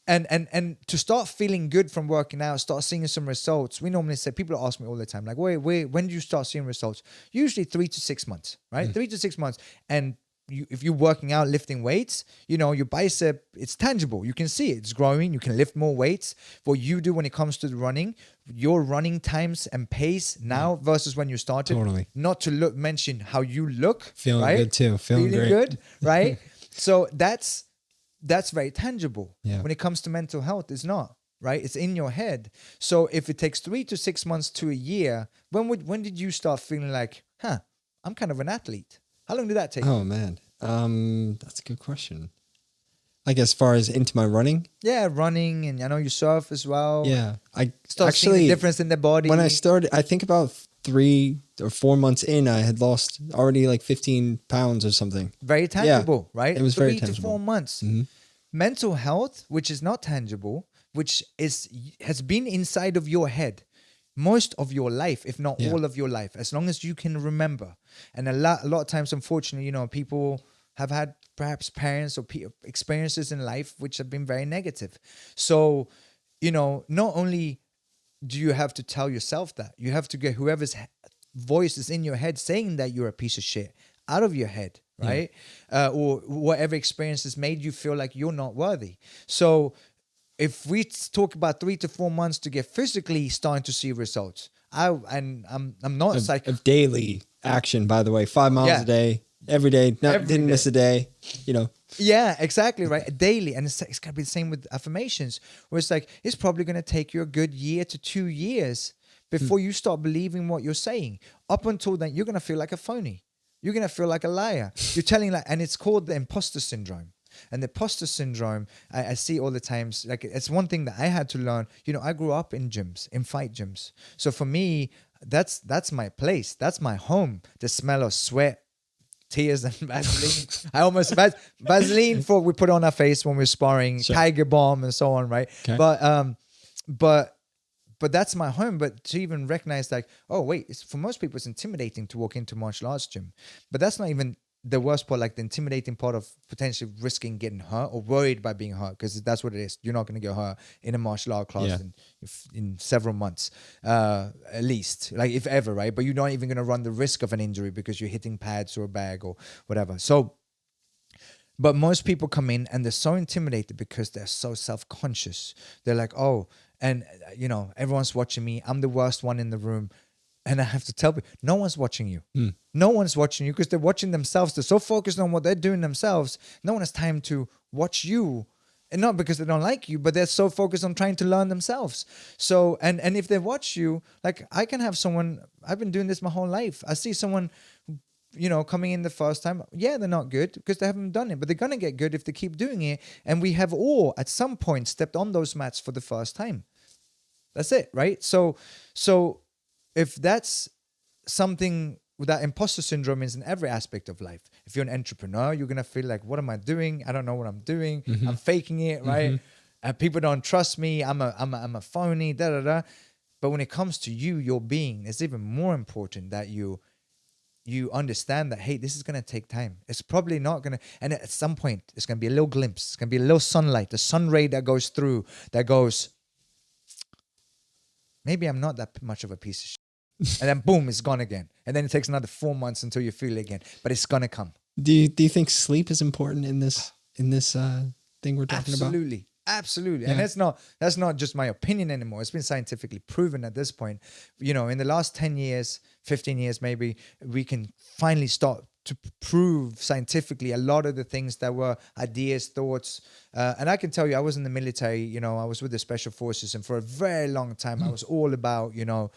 And to start feeling good from working out, start seeing some results. We normally say, people ask me all the time, like, wait, when do you start seeing results? Usually 3 to 6 months, right? 3 to 6 months. And if you're working out, lifting weights, you know, your bicep, it's tangible. You can see it. It's growing. You can lift more weights. What you do when it comes to the running, your running times and pace now versus when you started. Totally. Not to mention how you look. Feeling right? good too. Feeling great. Good, right? So that's very tangible. Yeah. When it comes to mental health, it's not, right? It's in your head. So if it takes 3 to 6 months to a year, when did you start feeling like, I'm kind of an athlete? How long did that take? Oh man. That's a good question. Like as far as into my running? Yeah, running, and I know you surf as well. Yeah. I start seeing the difference in the body. When I started, I think about 3 or 4 months in, I had lost already like 15 pounds or something. Very tangible, right? It was very 3 to tangible. 4 months. Mental health, which is not tangible, which has been inside of your head most of your life, if not all of your life, as long as you can remember. And a lot of times, unfortunately, you know, people have had perhaps parents or experiences in life which have been very negative. So, you know, not only do you have to tell yourself that, you have to get whoever's voice is in your head saying that you're a piece of shit out of your head, right? Or whatever experiences made you feel like you're not worthy. So if we talk about 3 to 4 months to get physically starting to see results, I'm not of daily action, by the way, 5 miles a day, every day, didn't miss a day, you know. Yeah, exactly, right. Daily. And it's going to be the same with affirmations, where it's like, it's probably going to take you a good year to 2 years before you start believing what you're saying. Up until then, you're going to feel like a phony. You're going to feel like a liar. You're telling like, and it's called the imposter syndrome. And the imposter syndrome, I see all the times, like it's one thing that I had to learn. You know, I grew up in gyms, in fight gyms. So for me, that's my place. That's my home. The smell of sweat, tears, and Vaseline. I almost Vaseline for we put on our face when we're sparring, Tiger Balm and so on, right? Okay. But that's my home. But to even recognize like, oh wait, for most people it's intimidating to walk into martial arts gym. But that's not even the worst part, like the intimidating part of potentially risking getting hurt or worried about being hurt, because that's what it is. You're not going to get hurt in a martial art class in several months, at least, like if ever, right? But you're not even going to run the risk of an injury because you're hitting pads or a bag or whatever. So, but most people come in and they're so intimidated because they're so self-conscious. They're like, oh, and you know, everyone's watching me. I'm the worst one in the room. And I have to tell people, no one's watching you. No one's watching you because they're watching themselves. They're so focused on what they're doing themselves. No one has time to watch you. And not because they don't like you, but they're so focused on trying to learn themselves. So, and if they watch you, like I can have someone, I've been doing this my whole life. I see someone, you know, coming in the first time. Yeah, they're not good because they haven't done it, but they're going to get good if they keep doing it. And we have all at some point stepped on those mats for the first time. That's it, right? So if that's something that imposter syndrome is in every aspect of life. If you're an entrepreneur, you're going to feel like, what am I doing? I don't know what I'm doing. I'm faking it, right? People don't trust me. I'm a phony, da, da, da. But when it comes to you, your being, it's even more important that you understand that, hey, this is going to take time. It's probably not going to, and at some point, it's going to be a little glimpse. It's going to be a little sunlight, the sun ray that goes through, that goes, maybe I'm not that much of a piece of shit. And then boom, it's gone again. And then it takes another 4 months until you feel it again. But it's gonna come. Do you think sleep is important in this thing we're talking about? Absolutely. Yeah. And that's not just my opinion anymore. It's been scientifically proven at this point. You know, in the last 10 years, 15 years maybe, we can finally start to prove scientifically a lot of the things that were ideas, thoughts. And I can tell you, I was in the military, you know, I was with the special forces, and for a very long time, I was all about, you know,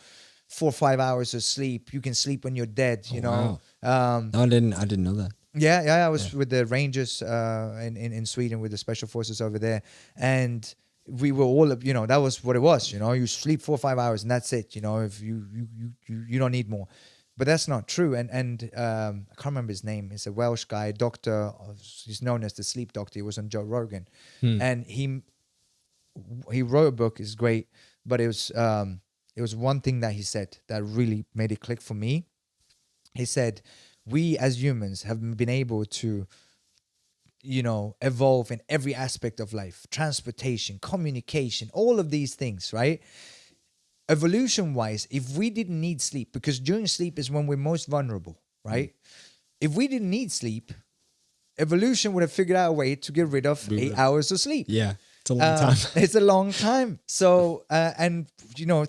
4 or 5 hours of sleep. You can sleep when you're dead, you know. Wow. No, I didn't know that. Yeah. I was with the Rangers in Sweden with the special forces over there. And we were all, you know, that was what it was, you know. You sleep 4 or 5 hours and that's it, you know. If you don't need more. But that's not true. And I can't remember his name. He's a Welsh guy, doctor. He's known as the sleep doctor. He was on Joe Rogan. And he wrote a book. It's great. But it was one thing that he said that really made it click for me. He said, we as humans have been able to, evolve in every aspect of life, transportation, communication, all of these things, right? Evolution wise, if we didn't need sleep, because during sleep is when we're most vulnerable, right? If we didn't need sleep, evolution would have figured out a way to get rid of 8 hours of sleep. Yeah. It's a long time. It's a long time. So, and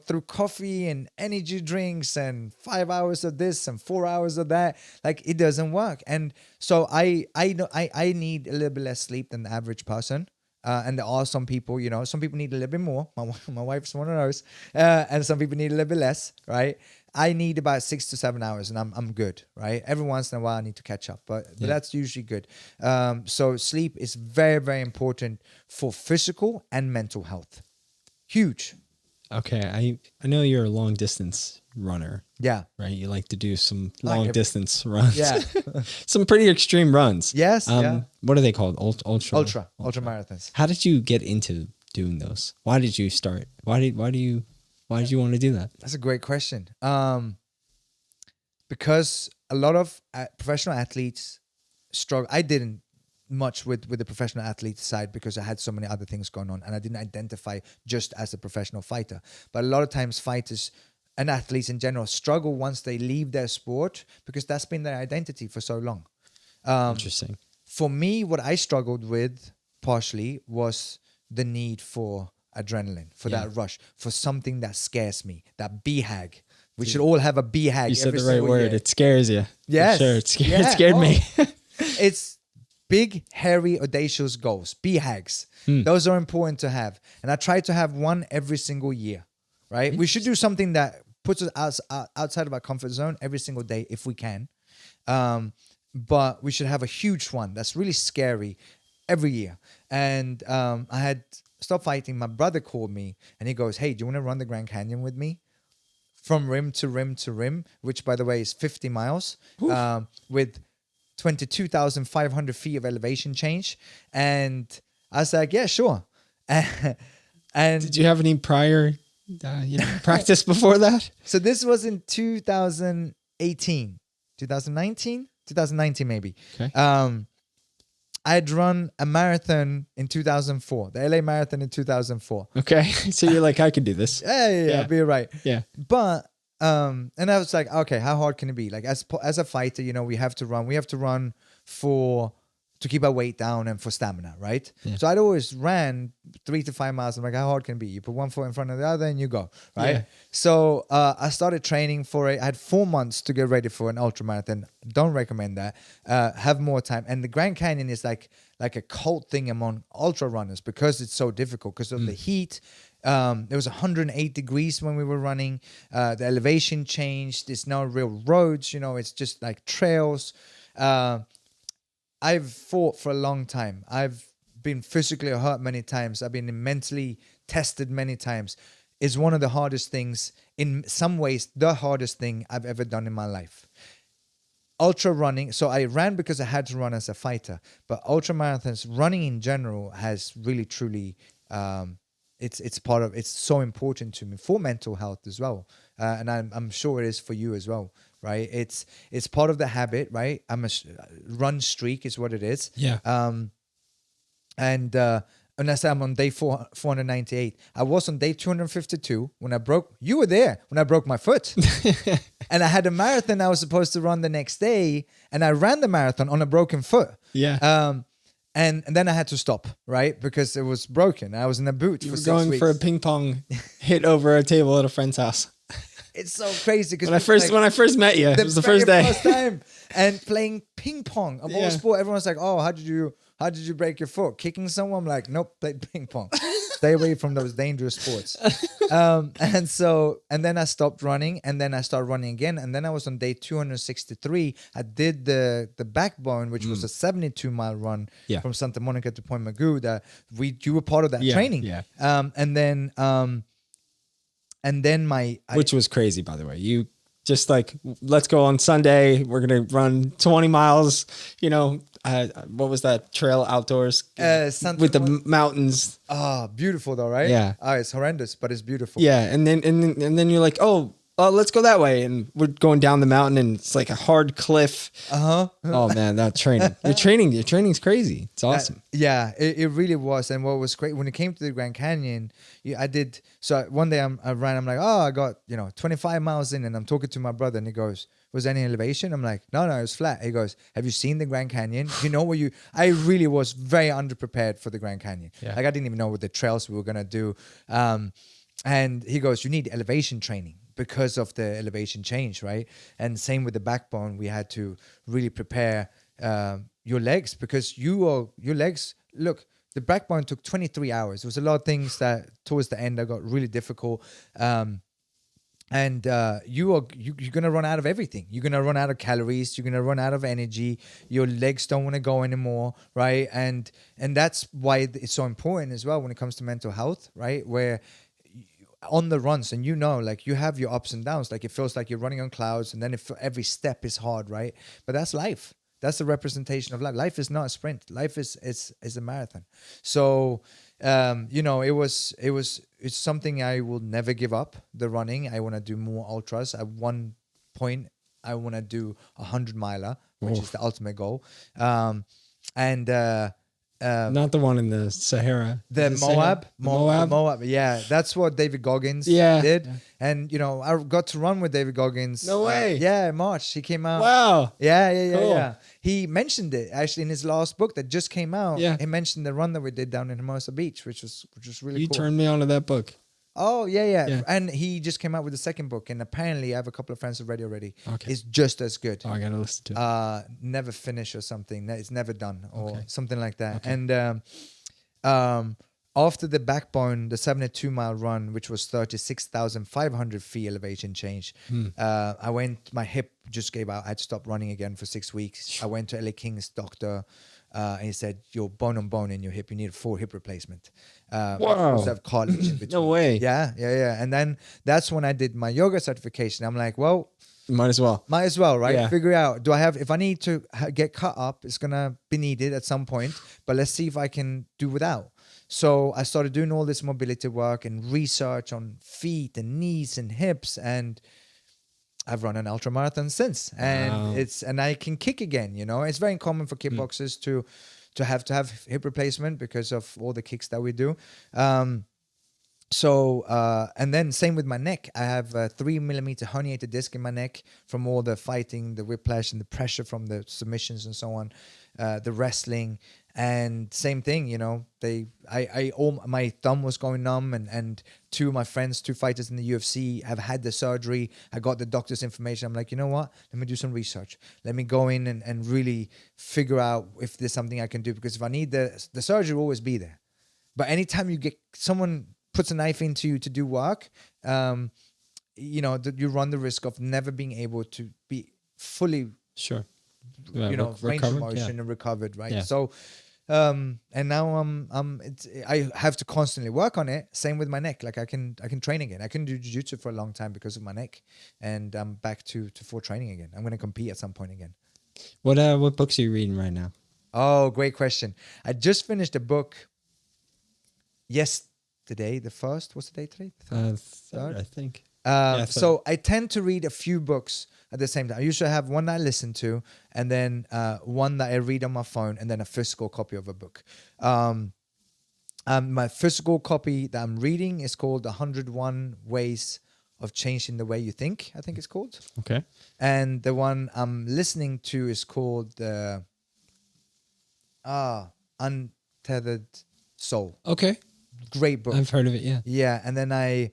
through coffee and energy drinks and 5 hours of this and 4 hours of that, like it doesn't work. And so I need a little bit less sleep than the average person. And there are some people, some people need a little bit more. My wife's one of those. And some people need a little bit less, right? I need about 6 to 7 hours and I'm good, right? Every once in a while I need to catch up, but that's usually good. So sleep is very, very important for physical and mental health. Huge. Okay. I know you're a long distance runner. Yeah. Right. You like to do some long distance runs. Yeah. Some pretty extreme runs. Yes. What are they called? Ultra Marathons. How did you get into doing those? Why did you start? Why did you want to do that? That's a great question. Because a lot of professional athletes struggle. I didn't much with the professional athlete side because I had so many other things going on and I didn't identify just as a professional fighter. But a lot of times fighters and athletes in general struggle once they leave their sport because that's been their identity for so long. Interesting. For me, what I struggled with partially was the need for adrenaline, for that rush, for something that scares me, that BHAG. We should all have a BHAG. You said the right word. It scares you. Yes. Sure. It scared me. It's big, hairy, audacious goals, BHAGs. Those are important to have. And I try to have one every single year, right? We should do something that puts us outside of our comfort zone every single day if we can. But we should have a huge one that's really scary every year. And I had stopped fighting. My brother called me and he goes, "Hey, do you want to run the Grand Canyon with me? From rim to rim to rim," which by the way is 50 miles with 22,500 feet of elevation change. And I was like, yeah, sure. And did you have any prior practice before that? So this was in 2018, 2019 maybe. Okay. I had run a marathon in 2004, the LA Marathon in 2004. Okay. So you're like, I could do this. Yeah, I'll be right. Yeah. But, and I was like, okay, how hard can it be? Like as a fighter, we have to run to keep our weight down and for stamina, right? Yeah. So I'd always ran 3 to 5 miles. I'm like, how hard can it be? You put one foot in front of the other and you go, right? Yeah. So I started training for it. I had 4 months to get ready for an ultra marathon. Don't recommend that. Have more time. And the Grand Canyon is like a cult thing among ultra runners because it's so difficult because of the heat. It was 108 degrees when we were running. The elevation changed. There's no real roads. It's just like trails. I've fought for a long time. I've been physically hurt many times. I've been mentally tested many times. It's one of the hardest things, in some ways, the hardest thing I've ever done in my life. Ultra running. So I ran because I had to run as a fighter. But ultra marathons, running in general, has really, truly, it's so important to me for mental health as well. And I'm sure it is for you as well. Right, it's part of the habit, right? I'm a run streak is what it is. Yeah. And unless I'm on day 498, I was on day 252 when I broke. You were there when I broke my foot, and I had a marathon I was supposed to run the next day, and I ran the marathon on a broken foot. Yeah. And then I had to stop, right, because it was broken. I was in a boot for 6 weeks. Going for a ping pong hit over a table at a friend's house. It's so crazy because when I first met you, it was the first day. First time, and playing ping pong of all sport. Everyone's like, "Oh, how did you break your foot? Kicking someone?" I'm like, "Nope, played ping pong." Stay away from those dangerous sports. And then I stopped running, and then I started running again, and then I was on day 263. I did the backbone, which was a 72-mile run from Santa Monica to Point Mugu. That you were part of that training. Yeah. And then which was crazy, by the way. You just like, let's go on Sunday. We're going to run 20 miles, what was that trail outdoors with the mountains? Oh, beautiful though, right? Yeah. Oh, it's horrendous, but it's beautiful. Yeah. And then you're like, oh, oh, let's go that way. And we're going down the mountain and it's like a hard cliff. Oh man, that training. Your training's crazy. It's awesome. Yeah, it really was. And what was great when it came to the Grand Canyon, I did. So one day I ran. I'm like, oh, I got 25 miles in, and I'm talking to my brother, and he goes, "Was there any elevation?" I'm like, "No, it was flat." He goes, "Have you seen the Grand Canyon? You know where you?" I really was very underprepared for the Grand Canyon. Yeah. Like I didn't even know what the trails we were gonna do. And he goes, "You need elevation training." Because of the elevation change, right? And same with the backbone, we had to really prepare your legs because your legs. Look, the backbone took 23 hours. There was a lot of things that towards the end that got really difficult. And you're gonna run out of everything. You're gonna run out of calories. You're gonna run out of energy. Your legs don't want to go anymore, right? And that's why it's so important as well when it comes to mental health, right? Where on the runs, and like you have your ups and downs, like it feels like you're running on clouds, and then every step is hard, right? But that's life. That's the representation of life. Life is not a sprint. Life is a marathon. So it's something I will never give up, the running. I want to do more ultras. At one point I want to do 100-miler, which is the ultimate goal. Not the one in the Sahara. The Moab. Yeah, that's what David Goggins did. Yeah. And I got to run with David Goggins. No way. Yeah, in March he came out. Wow. Yeah. Cool. Yeah. He mentioned it actually in his last book that just came out. Yeah. He mentioned the run that we did down in Hermosa Beach, which was really You cool. turned me on to that book. Oh, yeah. And he just came out with the second book, and apparently I have a couple of friends who read it already. Okay. It's just as good. Oh, I gotta listen to it. Never finish or something. It's never done or something like that. Okay. And after the backbone, the 72-mile run, which was 36,500 feet elevation change, my hip just gave out. I had to stop running again for 6 weeks. I went to LA King's doctor. And he said, "You're bone on bone in your hip. You need a full hip replacement. Wow. Have cartilage in between." No way. Yeah. And then that's when I did my yoga certification. I'm like, well, Might as well, right? Yeah. Figure out, if I need to get cut up, it's going to be needed at some point, but let's see if I can do without. So I started doing all this mobility work and research on feet and knees and hips, and I've run an ultra marathon since, and and I can kick again. It's very common for kickboxers to have hip replacement because of all the kicks that we do. And then same with my neck. I have a 3-millimeter herniated disc in my neck from all the fighting, the whiplash, and the pressure from the submissions and so on, the wrestling. And same thing, my thumb was going numb, and two of my friends, two fighters in the UFC, have had the surgery. I got the doctor's information. I'm like, you know what? Let me do some research. Let me go in and really figure out if there's something I can do, because if I need the surgery will always be there. But anytime someone puts a knife into you to do work, you run the risk of never being able to be fully range of motion and recovered, right? Yeah. So and now I have to constantly work on it. Same with my neck. Like I can train again. I couldn't do jiu-jitsu for a long time because of my neck, and I'm back to full training again. I'm going to compete at some point again. What books are you reading right now? Oh, great question. I just finished a book yesterday. The first, what's the date today? Third, I think. So I tend to read a few books at the same time. I usually have one that I listen to, and then one that I read on my phone, and then a physical copy of a book. My physical copy that I'm reading is called 101 Ways of Changing the Way You Think, I think it's called. Okay. And the one I'm listening to is called Untethered Soul. Okay. Great book. I've heard of it, yeah. Yeah, and then I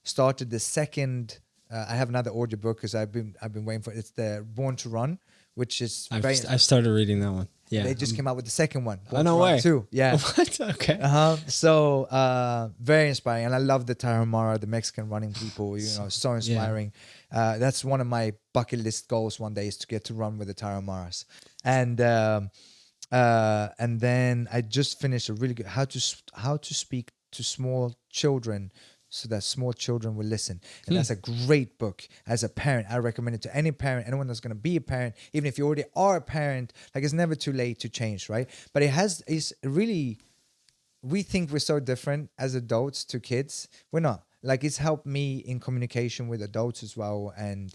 started the second. I have another audiobook because I've been waiting for it. It's the Born to Run, which is I've started reading that one. Yeah, they just came out with the second one. Oh, no way. Too. Yeah. What? Okay. So very inspiring, and I love the Tarahumara, the Mexican running people. So inspiring. Yeah. That's one of my bucket list goals one day, is to get to run with the Tarahumaras. And then I just finished a really good how to speak to small children so that small children will listen. And that's a great book. As a parent, I recommend it to any parent, anyone that's going to be a parent, even if you already are a parent. Like, it's never too late to change, right? But it's really, we think we're so different as adults to kids. We're not. like it's helped me in communication with adults as well, and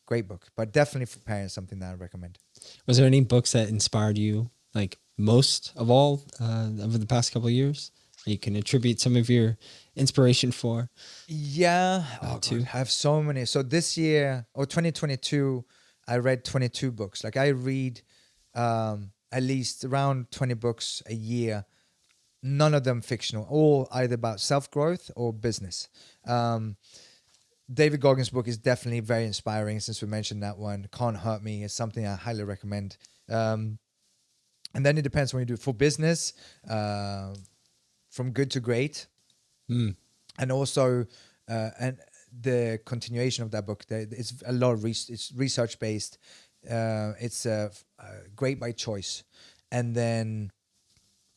great book. But definitely for parents, something that I recommend. Was there any books that inspired you, like most of all, over the past couple of years? That you can attribute some of your inspiration for? Yeah. Too. God, I have so many. So this year or 2022, I read 22 books. Like I read at least around 20 books a year. None of them fictional, all either about self-growth or business. David Goggins' book is definitely very inspiring. Since we mentioned that one, Can't Hurt Me is something I highly recommend. And then it depends when you do it. For business, From Good to Great. And also, and the continuation of that book, it's a lot of it's research based. It's Great by Choice. And then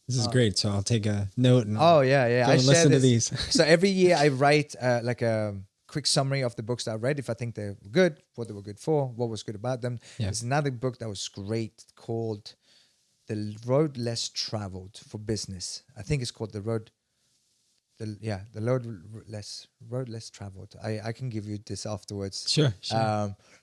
This is great. So I'll take a note and oh yeah, go I and share listen to this. these. So every year I write like a quick summary of the books that I read, if I think they're good, what they were good for, what was good about them. Yeah. There's another book that was great called The Road Less Traveled for Business. I think it's called The Road Less Traveled. I can give you this afterwards. Sure.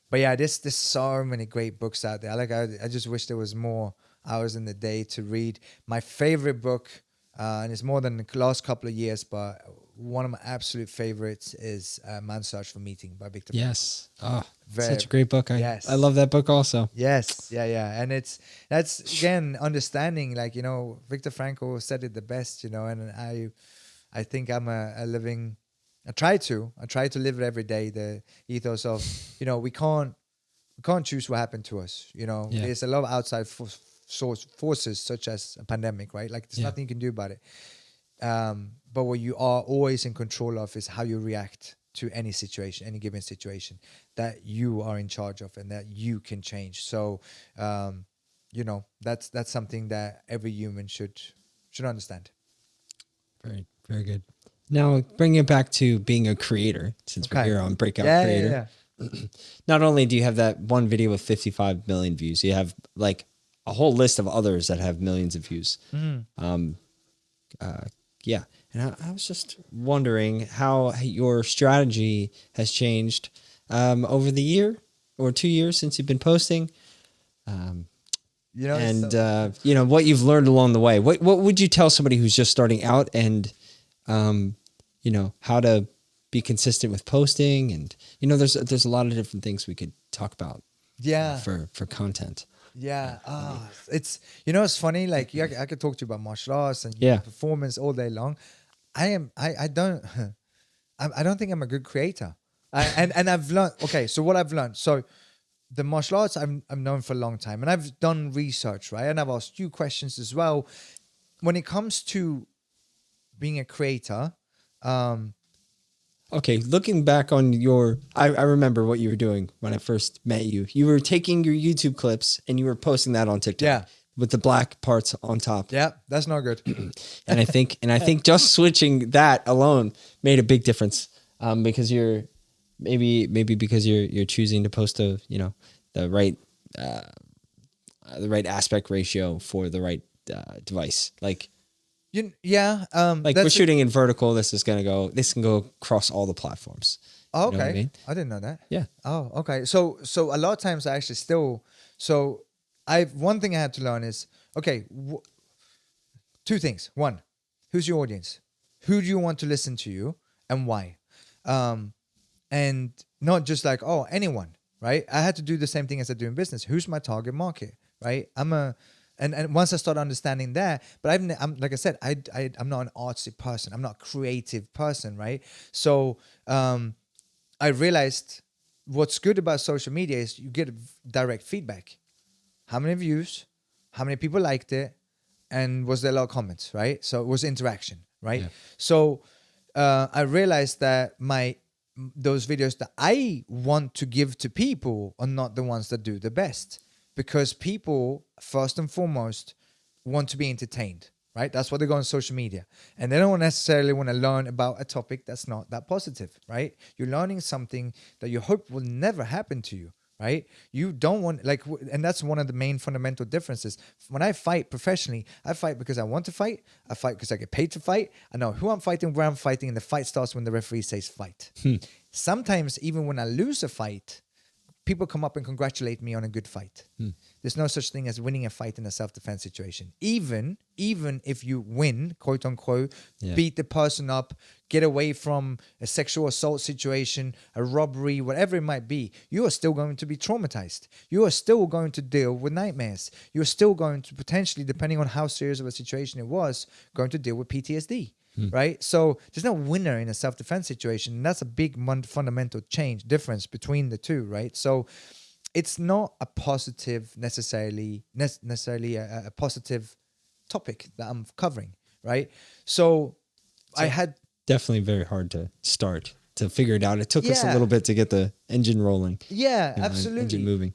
But yeah, there's so many great books out there. I just wish there was more hours in the day to read. My favorite book, and it's more than the last couple of years, but one of my absolute favorites is Man's Search for Meaning by Viktor. Yes. Oh, Very- such a great book. Yes. I love that book also. Yes, yeah, and that's again understanding. Like Viktor Frankl said it the best. And I think I'm a living. I try to live it every day. The ethos of we can't choose what happened to us. There's a lot of outside forces such as a pandemic, right? Like there's nothing you can do about it. But what you are always in control of is how you react to any situation, any given situation that you are in charge of and that you can change. So, that's something that every human should understand. Very, very good. Now, bringing it back to being a creator, since we're here on Breakout Creator. Yeah. Not only do you have that one video with 55 million views, you have like a whole list of others that have millions of views. Yeah. And I was just wondering how your strategy has changed over the year or 2 years since you've been posting. What you've learned along the way. What would you tell somebody who's just starting out and, how to be consistent with posting? And, there's a lot of different things we could talk about for content. Yeah. It's funny. Like I could talk to you about martial arts and performance all day long. I don't think I'm a good creator. And I've learned. Okay, so what I've learned. So the martial arts I'm known for a long time, and I've done research, right? And I've asked you questions as well. When it comes to being a creator, okay, looking back on I remember what you were doing when I first met you. You were taking your YouTube clips and you were posting that on TikTok. Yeah. With the black parts on top. Yeah, that's not good. And I think just switching that alone made a big difference. Because you're because you're choosing to post the right aspect ratio for the right device. Like we're shooting in vertical. This can go across all the platforms. Oh, okay. You know what I mean? I didn't know that. Yeah. Oh, okay. So a lot of times I actually one thing I had to learn is, two things. One, who's your audience? Who do you want to listen to you and why? And not just like, anyone, right? I had to do the same thing as I do in business. Who's my target market, right? And once I started understanding that, but I'm like I said, I'm not an artsy person. I'm not a creative person, right? So I realized what's good about social media is you get direct feedback. How many views? How many people liked it? And was there a lot of comments, right? So it was interaction, right? Yeah. So I realized that those videos that I want to give to people are not the ones that do the best, because people, first and foremost, want to be entertained, right? That's why they go on social media. And they don't necessarily want to learn about a topic that's not that positive, right? You're learning something that you hope will never happen to you, right? You don't want and that's one of the main fundamental differences. When I fight professionally, I fight because I want to fight. I fight because I get paid to fight. I know who I'm fighting, where I'm fighting, and the fight starts when the referee says fight. Sometimes even when I lose a fight, people come up and congratulate me on a good fight. There's no such thing as winning a fight in a self-defense situation. Even if you win, quote unquote, beat the person up, get away from a sexual assault situation, a robbery, whatever it might be, you are still going to be traumatized. You are still going to deal with nightmares. You're still going to potentially, depending on how serious of a situation it was, going to deal with PTSD. Right? So there's no winner in a self-defense situation. And that's a big fundamental difference between the two, right? So it's not a positive necessarily a positive topic that I'm covering, right? So I had definitely very hard to start to figure it out. It took us a little bit to get the engine rolling. Yeah, absolutely. Engine moving.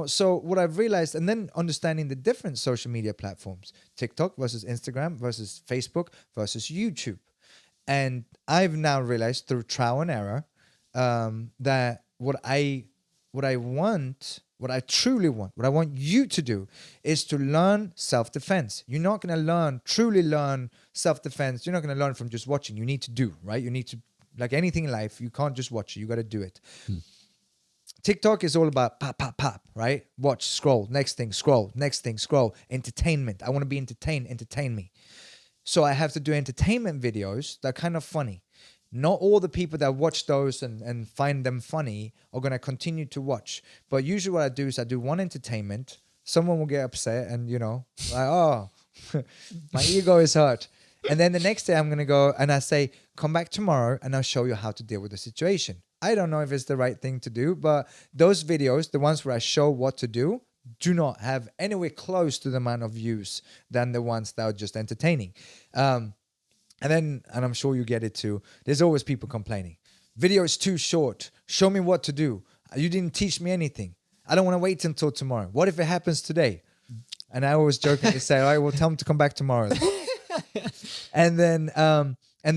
So what I've realized, and then understanding the different social media platforms, TikTok versus Instagram versus Facebook versus YouTube. And I've now realized through trial and error that what I truly want, what I want you to do is to learn self-defense. You're not going to truly learn self-defense. You're not going to learn from just watching. You need to do, right? You need to, like anything in life, you can't just watch it. You got to do it. TikTok is all about pop, pop, pop, right? Watch, scroll, next thing, scroll, next thing, scroll. Entertainment. I want to be entertained. Entertain me. So I have to do entertainment videos that are kind of funny. Not all the people that watch those and find them funny are going to continue to watch. But usually what I do is I do one entertainment. Someone will get upset and, like, oh, my ego is hurt. And then the next day I'm going to go and I say, come back tomorrow and I'll show you how to deal with the situation. I don't know if it's the right thing to do, but those videos, the ones where I show what to do not have anywhere close to the amount of views than the ones that are just entertaining. And I'm sure you get it too. There's always people complaining. Video is too short. Show me what to do. You didn't teach me anything. I don't want to wait until tomorrow. What if it happens today? And I always jokingly say, all right, well, tell them to come back tomorrow. And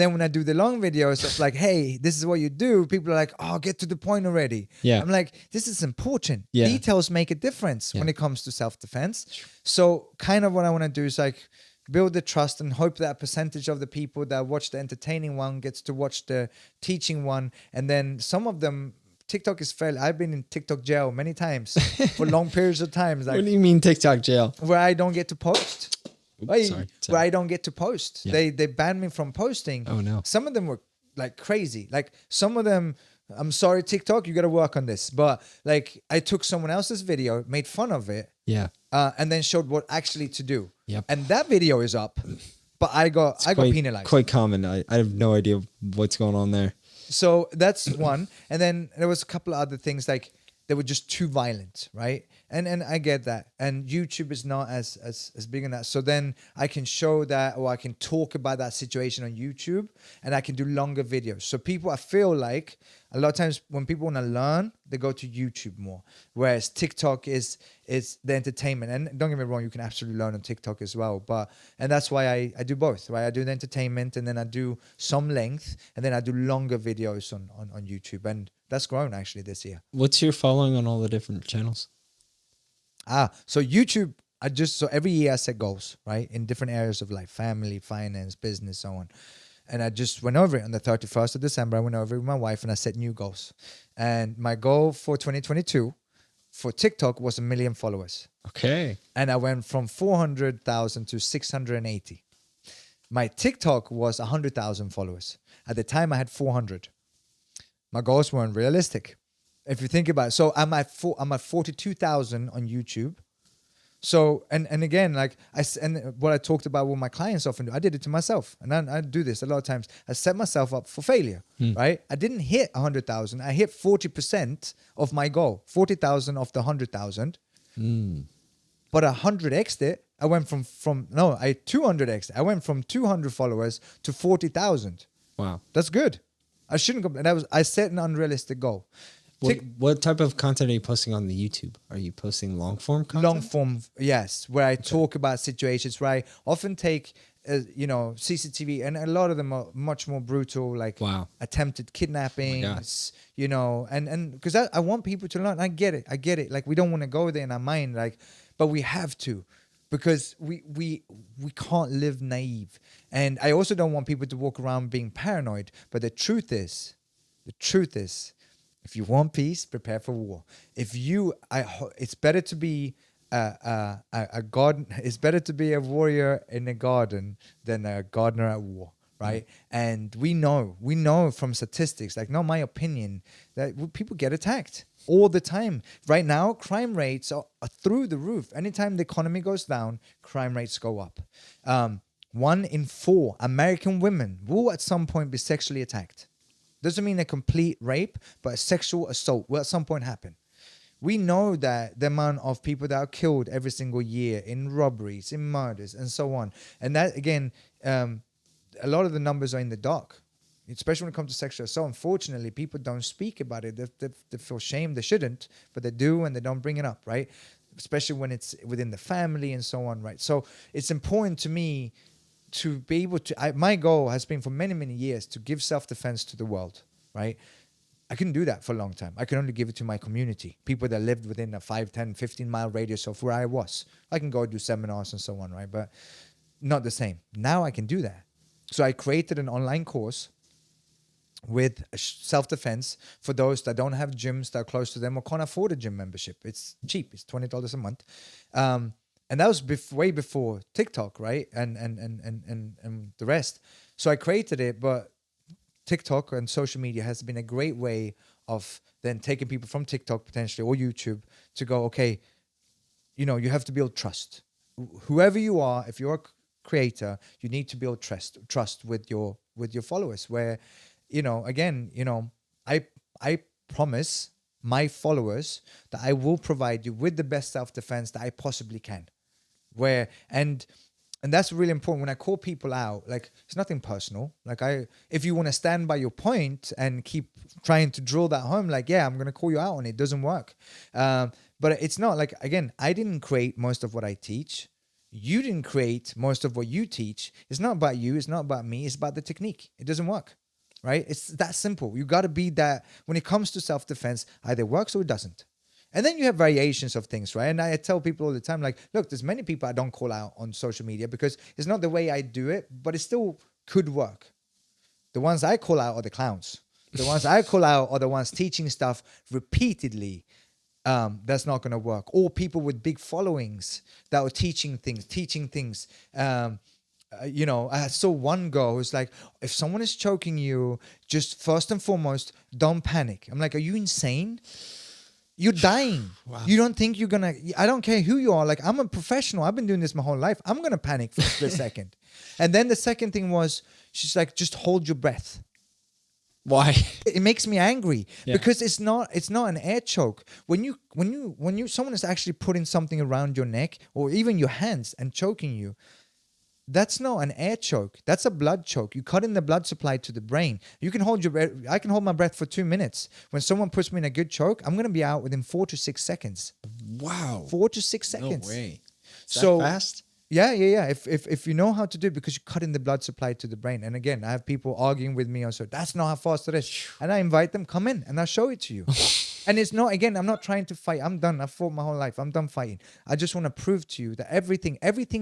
then when I do the long videos of like, hey, this is what you do, people are like, oh, get to the point already. Yeah. I'm like, this is important. Yeah. Details make a difference when it comes to self-defense. So kind of what I want to do is like build the trust and hope that a percentage of the people that watch the entertaining one gets to watch the teaching one. And then some of them, TikTok is fairly, I've been in TikTok jail many times for long periods of time. Like, what do you mean TikTok jail? Where I don't get to post. Sorry. Where I don't get to post. Yeah. They banned me from posting. Oh no. Some of them were like crazy. Like some of them, I'm sorry, TikTok, you got to work on this. But like I took someone else's video, made fun of it. Yeah. And then showed what actually to do. Yep. And that video is up, but I got penalized. Quite common. I have no idea what's going on there. So that's one. And then there was a couple of other things like they were just too violent, right? And I get that. And YouTube is not as big on that. So then I can show that, or I can talk about that situation on YouTube, and I can do longer videos. So people, I feel like a lot of times when people want to learn, they go to YouTube more. Whereas TikTok is the entertainment. And don't get me wrong, you can absolutely learn on TikTok as well. And that's why I do both, right? I do the entertainment, and then I do some length, and then I do longer videos on YouTube. And that's grown actually this year. What's your following on all the different channels? So YouTube, so every year I set goals, right? In different areas of life, family, finance, business, so on. And I just went over it on the 31st of December. I went over it with my wife and I set new goals. And my goal for 2022 for TikTok was 1 million followers. Okay. And I went from 400,000 to 680. My TikTok was 100,000 followers. At the time I had 400. My goals weren't realistic. If you think about it, so I'm at 42,000 on YouTube. So and again, like what I talked about with my clients often do, I did it to myself, and I do this a lot of times. I set myself up for failure, right? I didn't hit 100,000. I hit 40% of my goal, 40,000 of the 100,000. But 100x'd it. I went from 200x'd. I went from 200 followers to 40,000. Wow, that's good. I shouldn't complain. I set an unrealistic goal. What type of content are you posting on the YouTube? Are you posting long form content? Long form, yes, where I talk about situations, where I often take you know, CCTV, and a lot of them are much more brutal, like Wow. attempted kidnappings, you know, and because I want people to learn. I get it. Like, we don't want to go there in our mind, like, but we have to, because we can't live naive. And I also don't want people to walk around being paranoid. But the truth is, if you want peace, prepare for war. It's better to be a god. It's better to be a warrior in a garden than a gardener at war, right? And we know from statistics, like, not my opinion, that people get attacked all the time. Right now, crime rates are through the roof. Anytime the economy goes down, crime rates go up. 1 in 4 American women will at some point be sexually attacked. Doesn't mean a complete rape, but a sexual assault will at some point happen. We know that the amount of people that are killed every single year in robberies, in murders, and so on. And that, again, a lot of the numbers are in the dark, especially when it comes to sexual assault. Unfortunately, people don't speak about it. They feel shame. They shouldn't, but they do, and they don't bring it up, right? Especially when it's within the family and so on, right? So it's important to me to be able to, my goal has been for many, many years to give self-defense to the world, right? I couldn't do that for a long time. I could only give it to my community, people that lived within a 5, 10, 15-mile radius of where I was. I can go do seminars and so on, right? But not the same. Now I can do that. So I created an online course with self-defense for those that don't have gyms that are close to them or can't afford a gym membership. It's cheap. It's $20 a month. And that was way before TikTok, right? And the rest. So I created it, but TikTok and social media has been a great way of then taking people from TikTok potentially or YouTube to go, okay, you know, you have to build trust. Whoever you are, if you're a creator, you need to build trust with your followers. Where, you know, again, you know, I promise my followers that I will provide you with the best self-defense that I possibly can. And that's really important. When I call people out, like, it's nothing personal. Like, if you want to stand by your point and keep trying to drill that home, like, yeah, I'm going to call you out on it. It doesn't work. But it's not like, again, I didn't create most of what I teach. You didn't create most of what you teach. It's not about you. It's not about me. It's about the technique. It doesn't work, right? It's that simple. You got to be that. When it comes to self-defense, either works or it doesn't. And then you have variations of things, right? And I tell people all the time, like, look, there's many people I don't call out on social media because it's not the way I do it, but it still could work. The ones I call out are the clowns. The ones I call out are the ones teaching stuff repeatedly. That's not going to work. Or people with big followings that are teaching things. You know, I saw one girl who's like, if someone is choking you, just first and foremost, don't panic. I'm like, are you insane? You're dying. Wow. You don't think you're going to... I don't care who you are. Like, I'm a professional. I've been doing this my whole life. I'm going to panic for a split second. And then the second thing was, she's like, just hold your breath. Why? It makes me angry because it's not an air choke. When someone is actually putting something around your neck or even your hands and choking you, that's not an air choke. That's a blood choke. You cut in the blood supply to the brain. You can hold your breath. I can hold my breath for 2 minutes. When someone puts me in a good choke, I'm going to be out within 4 to 6 seconds. Wow. 4 to 6 seconds. No way. Is that fast? Yeah. If you know how to do it, because you cut in the blood supply to the brain. And again, I have people arguing with me also, that's not how fast it is. And I invite them, come in and I'll show it to you. And it's not, again, I'm not trying to fight. I'm done. I've fought my whole life. I'm done fighting. I just want to prove to you that everything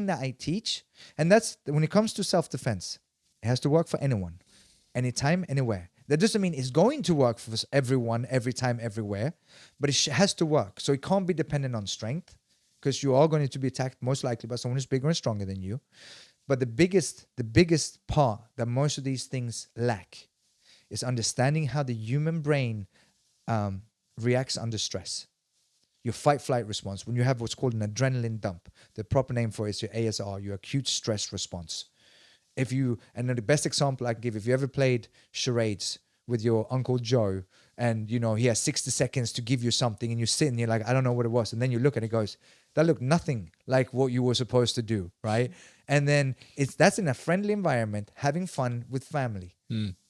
that I teach, and that's when it comes to self-defense, it has to work for anyone, anytime, anywhere. That doesn't mean it's going to work for everyone, every time, everywhere, but it has to work. So it can't be dependent on strength, because you are going to be attacked most likely by someone who's bigger and stronger than you. But the biggest part that most of these things lack is understanding how the human brain reacts under stress. Your fight-flight response, when you have what's called an adrenaline dump, the proper name for it is your ASR, your acute stress response. And the best example I can give, if you ever played charades with your Uncle Joe, and you know he has 60 seconds to give you something, and you sit and you're like, I don't know what it was, and then you look and it goes, that looked nothing like what you were supposed to do, right? And then that's in a friendly environment, having fun with family.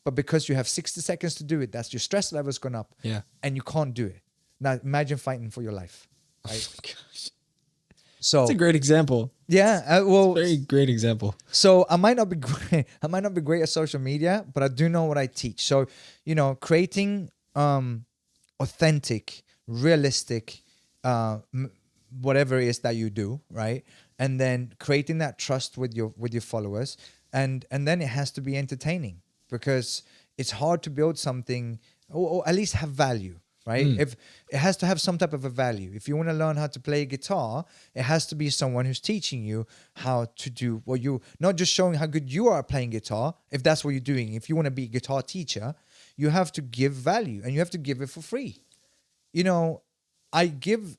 But because you have 60 seconds to do it, that's your stress level's gone up. Yeah. And you can't do it. Now imagine fighting for your life. Right? Oh my gosh. So It's a great example. yeah, well, Very great example. so I might not be great. I might not be great at social media, but I do know what I teach. So, creating authentic, realistic, whatever it is that you do, right? And then creating that trust with your followers, and then it has to be entertaining, because it's hard to build something, or at least have value, right? If it has to have some type of a value. If you want to learn how to play guitar, it has to be someone who's teaching you how to do what you, not just showing how good you are at playing guitar. If that's what you're doing, if you want to be a guitar teacher, you have to give value, and you have to give it for free. I give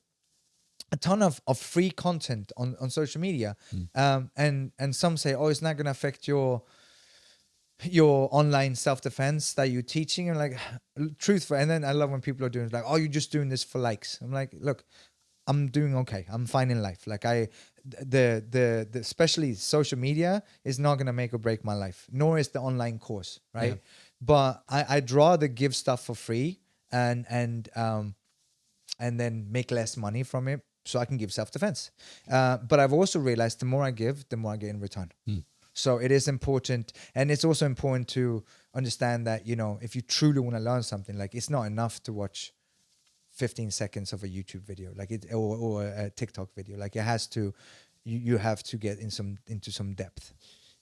a ton of free content on social media, and some say, oh, it's not going to affect your online self-defense that you're teaching, and like, truthful. And then I love when people are doing like, oh, you're just doing this for likes. I'm like, look, I'm doing okay, I'm fine in life. Like, the especially social media is not going to make or break my life, nor is the online course, right? Yeah. But I'd rather give stuff for free, and then make less money from it, so I can give self-defense. But I've also realized the more I give, the more I get in return. So it is important. And it's also important to understand that, if you truly want to learn something, like, it's not enough to watch 15 seconds of a YouTube video, like or a TikTok video. Like, it has to, you have to get into some depth.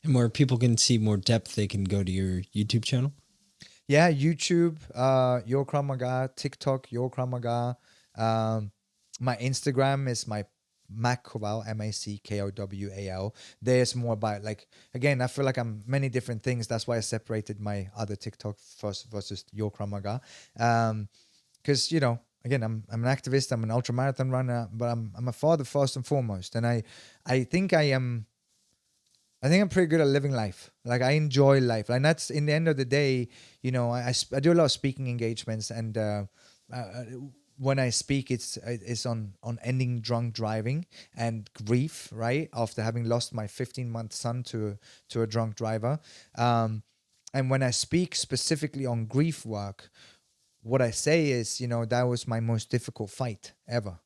And where people can see more depth, they can go to your YouTube channel. Yeah, YouTube, Your Krav Maga, TikTok, Your Krav Maga. My Instagram is my Kowal, MACKOWAL. There's more about, like, again, I feel like I'm many different things. That's why I separated my other TikTok first versus Your Krav Maga. Because, again, I'm an activist, I'm an ultramarathon runner, but I'm a father first and foremost. And I think I'm pretty good at living life. Like, I enjoy life. And that's, in the end of the day, I do a lot of speaking engagements, and when I speak, it's on ending drunk driving and grief, right? After having lost my 15-month son to a drunk driver. And when I speak specifically on grief work, what I say is, that was my most difficult fight ever.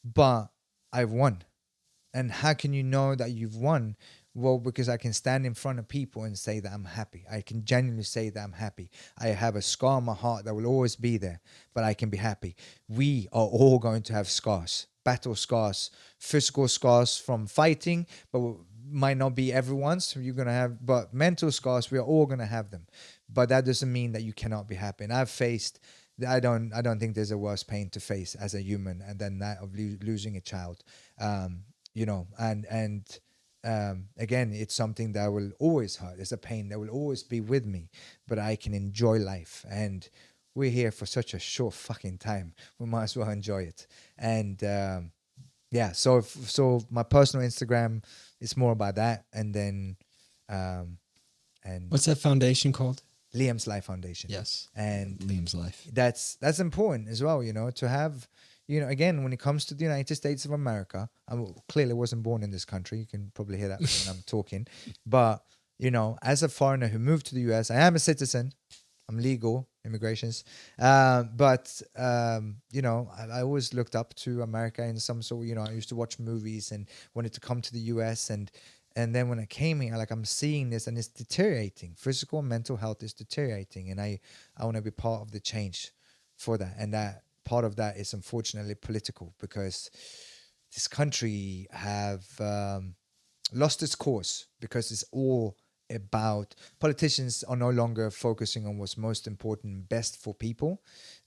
But I've won. And how can you know that you've won? Well, because I can stand in front of people and say that I'm happy. I can genuinely say that I'm happy. I have a scar on my heart that will always be there, but I can be happy. We are all going to have scars, battle scars, physical scars from fighting, but might not be everyone's. So you're going to have, but mental scars, we are all going to have them. But that doesn't mean that you cannot be happy. And I've faced, I don't think there's a worse pain to face as a human, and than that of losing a child. Again, it's something that will always hurt. It's a pain that will always be with me, but I can enjoy life. And we're here for such a short fucking time. We might as well enjoy it. And so my personal Instagram is more about that. And then, and What's that foundation called? Liam's Life Foundation. Yes. And Liam's Life. That's important as well, to have, again, when it comes to the United States of America, I clearly wasn't born in this country. You can probably hear that when I'm talking. But, as a foreigner who moved to the US, I am a citizen. I'm legal, immigrations. I always looked up to America in some sort. I used to watch movies and wanted to come to the US. And then when I came here, I'm seeing this, and it's deteriorating. Physical and mental health is deteriorating. And I want to be part of the change for that. And that part of that is unfortunately political, because this country have lost its course, because it's all about, politicians are no longer focusing on what's most important and best for people.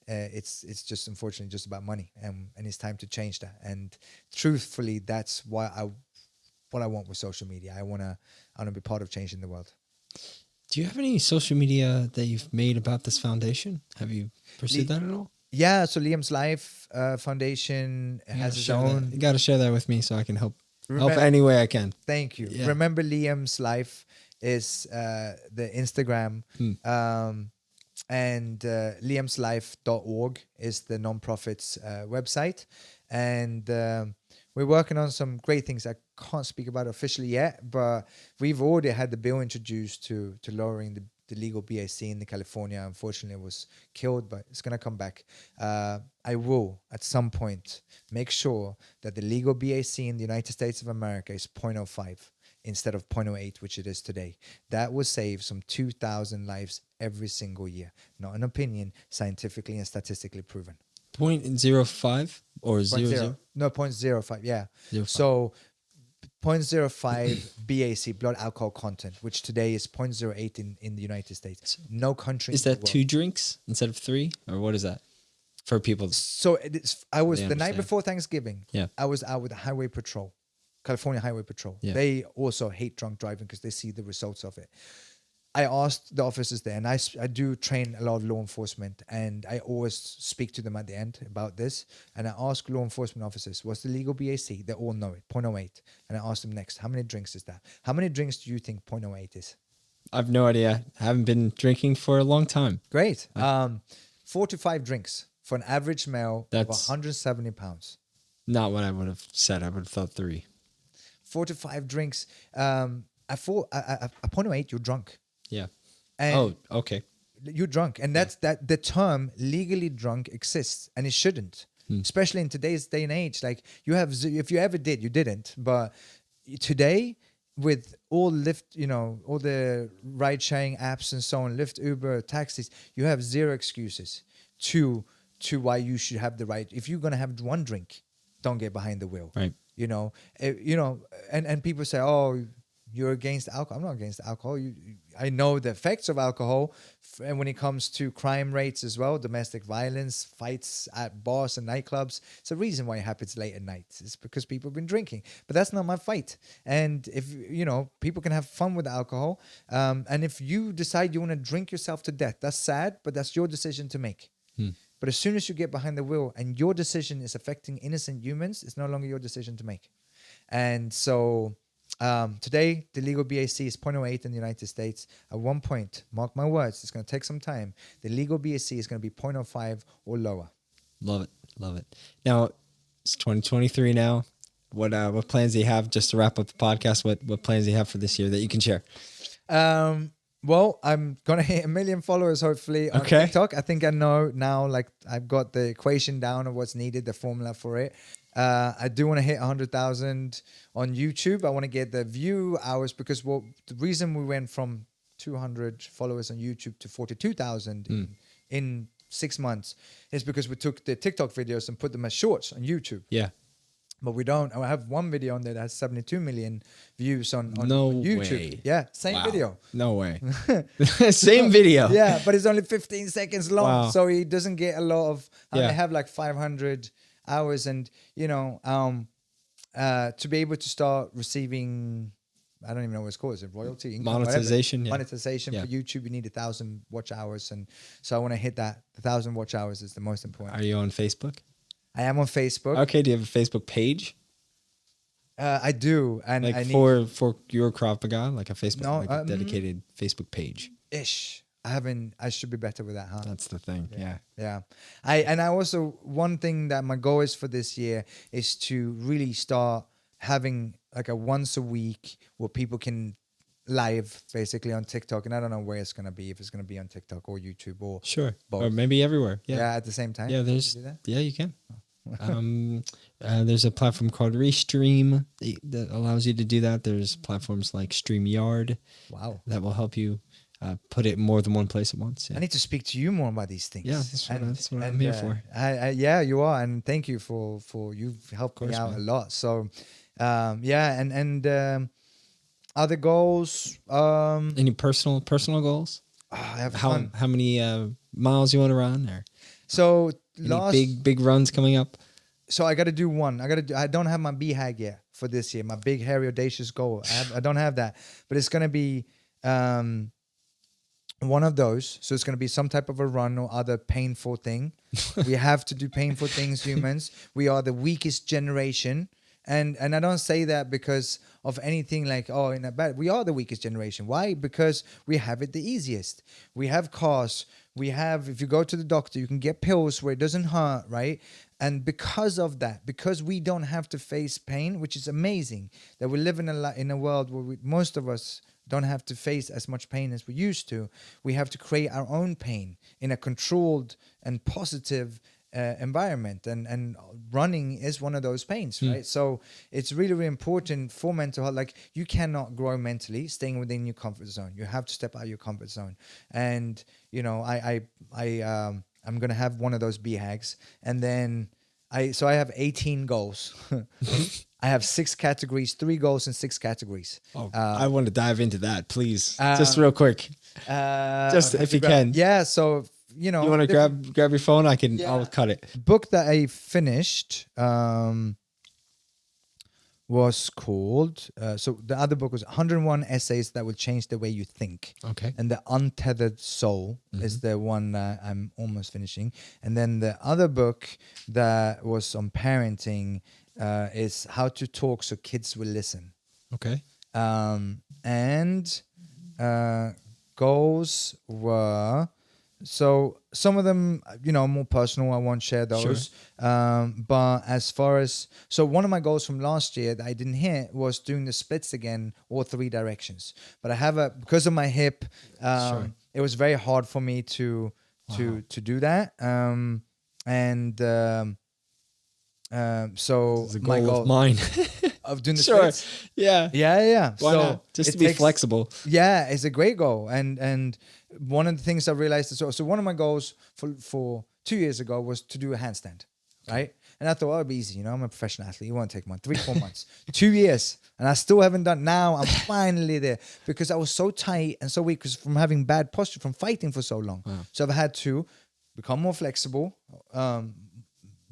It's just unfortunately just about money, and it's time to change that. And truthfully, that's what I want with social media. I want to be part of changing the world. Do you have any social media that you've made about this foundation? Have you pursued that at all? Yeah, so Liam's Life Foundation has its own. You got to share that with me so I can help any way I can. Thank you. Yeah. Remember, Liam's Life is the Instagram, and liamslife.org is the nonprofit's website. And we're working on some great things. I can't speak about it officially yet, but we've already had the bill introduced to lowering the legal BAC in the California. Unfortunately, it was killed, but it's going to come back. I will, at some point, make sure that the legal BAC in the United States of America is 0.05 instead of 0.08, which it is today. That will save some 2,000 lives every single year. Not an opinion, scientifically and statistically proven. 0.05 or 0.0? No, 0.05, yeah. 0.05. So 0.05 BAC, blood alcohol content, which today is 0.08 in the United States. No country. Is that 2 drinks instead of 3? Or what is that? For people. So I was the night understand. before Thanksgiving. Yeah. I was out with the Highway Patrol, California Highway Patrol. Yeah. They also hate drunk driving because they see the results of it. I asked the officers there, and I do train a lot of law enforcement, and I always speak to them at the end about this. And I ask law enforcement officers, what's the legal BAC? They all know it, 0.08. And I ask them next, how many drinks is that? How many drinks do you think 0.08 is? I've no idea. I haven't been drinking for a long time. Great. 4 to 5 drinks for an average male of That's 170 pounds. not what I would have said. I would have thought 3. 4 to 5 drinks. At 0.08, you're drunk. Yeah. And okay. you're drunk, and that's that the term legally drunk exists, and it shouldn't, especially in today's day and age. Like if you ever did, you didn't, but today with all Lyft, all the ride sharing apps and so on, Lyft, Uber, taxis, you have zero excuses to why you should have the right. If you're gonna have one drink, don't get behind the wheel. Right. And people say, oh, you're against alcohol. I'm not against alcohol. I know the effects of alcohol, and when it comes to crime rates as well, domestic violence, fights at bars and nightclubs. It's a reason why it happens late at night. It's because people have been drinking. But that's not my fight. And if people can have fun with alcohol, and if you decide you want to drink yourself to death, that's sad, but that's your decision to make. But as soon as you get behind the wheel and your decision is affecting innocent humans, it's no longer your decision to make. And so today, the legal BAC is 0.08 in the United States. At one point, mark my words, it's going to take some time. The legal BAC is going to be 0.05 or lower. Love it. Love it. Now, it's 2023 now. What plans do you have, just to wrap up the podcast? What plans do you have for this year that you can share? Well, I'm going to hit 1 million followers, hopefully, on TikTok. I think I know now, like, I've got the equation down of what's needed, the formula for it. I do want to hit 100,000 on YouTube. I want to get the view hours, because the reason we went from 200 followers on YouTube to 42,000 in 6 months is because we took the TikTok videos and put them as shorts on YouTube. Yeah. But we don't. I have one video on there that has 72 million views on No YouTube. way. Yeah, same video. No way. Same video. Yeah, but it's only 15 seconds long. Wow. So he doesn't get a lot of, I Yeah. have like 500 hours, and to be able to start receiving, I don't even know what it's called. Is it royalty? Income, Monetization. whatever. Yeah. Monetization Yeah. for YouTube, you need 1,000 watch hours. And so I want to hit that. 1,000 watch hours is the most important. Are you on Facebook? I am on Facebook. Okay. Do you have a Facebook page? I do. And Like I need for your Krav Maga, like a Facebook, No, like a dedicated Facebook page. ish. I should be better with that, huh? That's the thing. Yeah. Yeah. I also, one thing that my goal is for this year is to really start having like a once a week where people can live basically on TikTok. And I don't know where it's going to be, if it's going to be on TikTok or YouTube or Sure. both. Or maybe everywhere. Yeah. At the same time. Yeah. Can There's. you do that? Yeah, you can. There's a platform called Restream that allows you to do that. There's platforms like StreamYard Wow. that will help you put it more than one place at once. Yeah. I need to speak to you more about these things. Yeah, that's what I'm here for. Yeah, you are, and thank you for you've helped me out a lot. So, other goals. Any personal goals? I have How fun. how many miles you want to run, or So any big runs coming up? So I got to do one. I don't have my BHAG yet for this year. My big, hairy, audacious goal. I don't have that, but it's gonna be one of those. So it's gonna be some type of a run or other painful thing. We have to do painful things, humans. We are the weakest generation, And I don't say that because of anything like, oh, in a bad. We are the weakest generation. Why? Because we have it the easiest. We have cars. We have, if you go to the doctor, you can get pills where it doesn't hurt, right? And because of that, because we don't have to face pain, which is amazing, that we live in a world where most of us don't have to face as much pain as we used to. We have to create our own pain in a controlled and positive environment, and running is one of those pains, right? So it's really, really important for mental health. Like, you cannot grow mentally staying within your comfort zone. You have to step out of your comfort zone. And I'm gonna have one of those BHAGs, and then I have 18 goals. I have 6 categories, 3 goals in 6 categories. Oh, I want to dive into that, please. Just real quick. Just if you can. Yeah. So, you want to grab your phone? I'll cut it. Book that I finished was called, so the other book was 101 Essays That Will Change the Way You Think. Okay. And The Untethered Soul is the one that I'm almost finishing. And then the other book that was on parenting is How to Talk So Kids Will Listen. Okay. And goals were... So some of them, more personal. I won't share those. Sure. But as far as... So one of my goals from last year that I didn't hit was doing the splits again, all 3 directions. But I have because of my hip, sure. It was very hard for me to do that. So this is a my goal of mine. of doing the sure. splits. Yeah. Yeah. Why not? Just to be flexible. Yeah, it's a great goal. And one of the things I realized, so one of my goals for 2 years ago was to do a handstand, right? And I thought, it'd be easy. I'm a professional athlete. It won't take 3-4 months. 2 years. And I still haven't done. Now I'm finally there because I was so tight and so weak from having bad posture from fighting for so long. Wow. So I've had to become more flexible,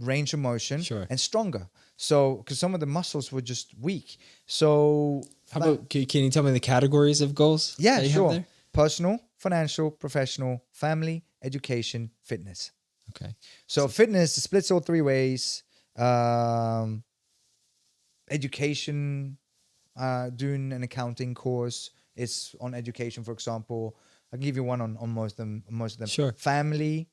range of motion, sure. and stronger. So, because some of the muscles were just weak. So, how about, can you tell me the categories of goals? Yeah, sure. Personal, financial, professional, family, education, fitness. Okay. So fitness splits all 3 ways. Education, doing an accounting course is on education, for example. I can give you one on most of them. Sure. Family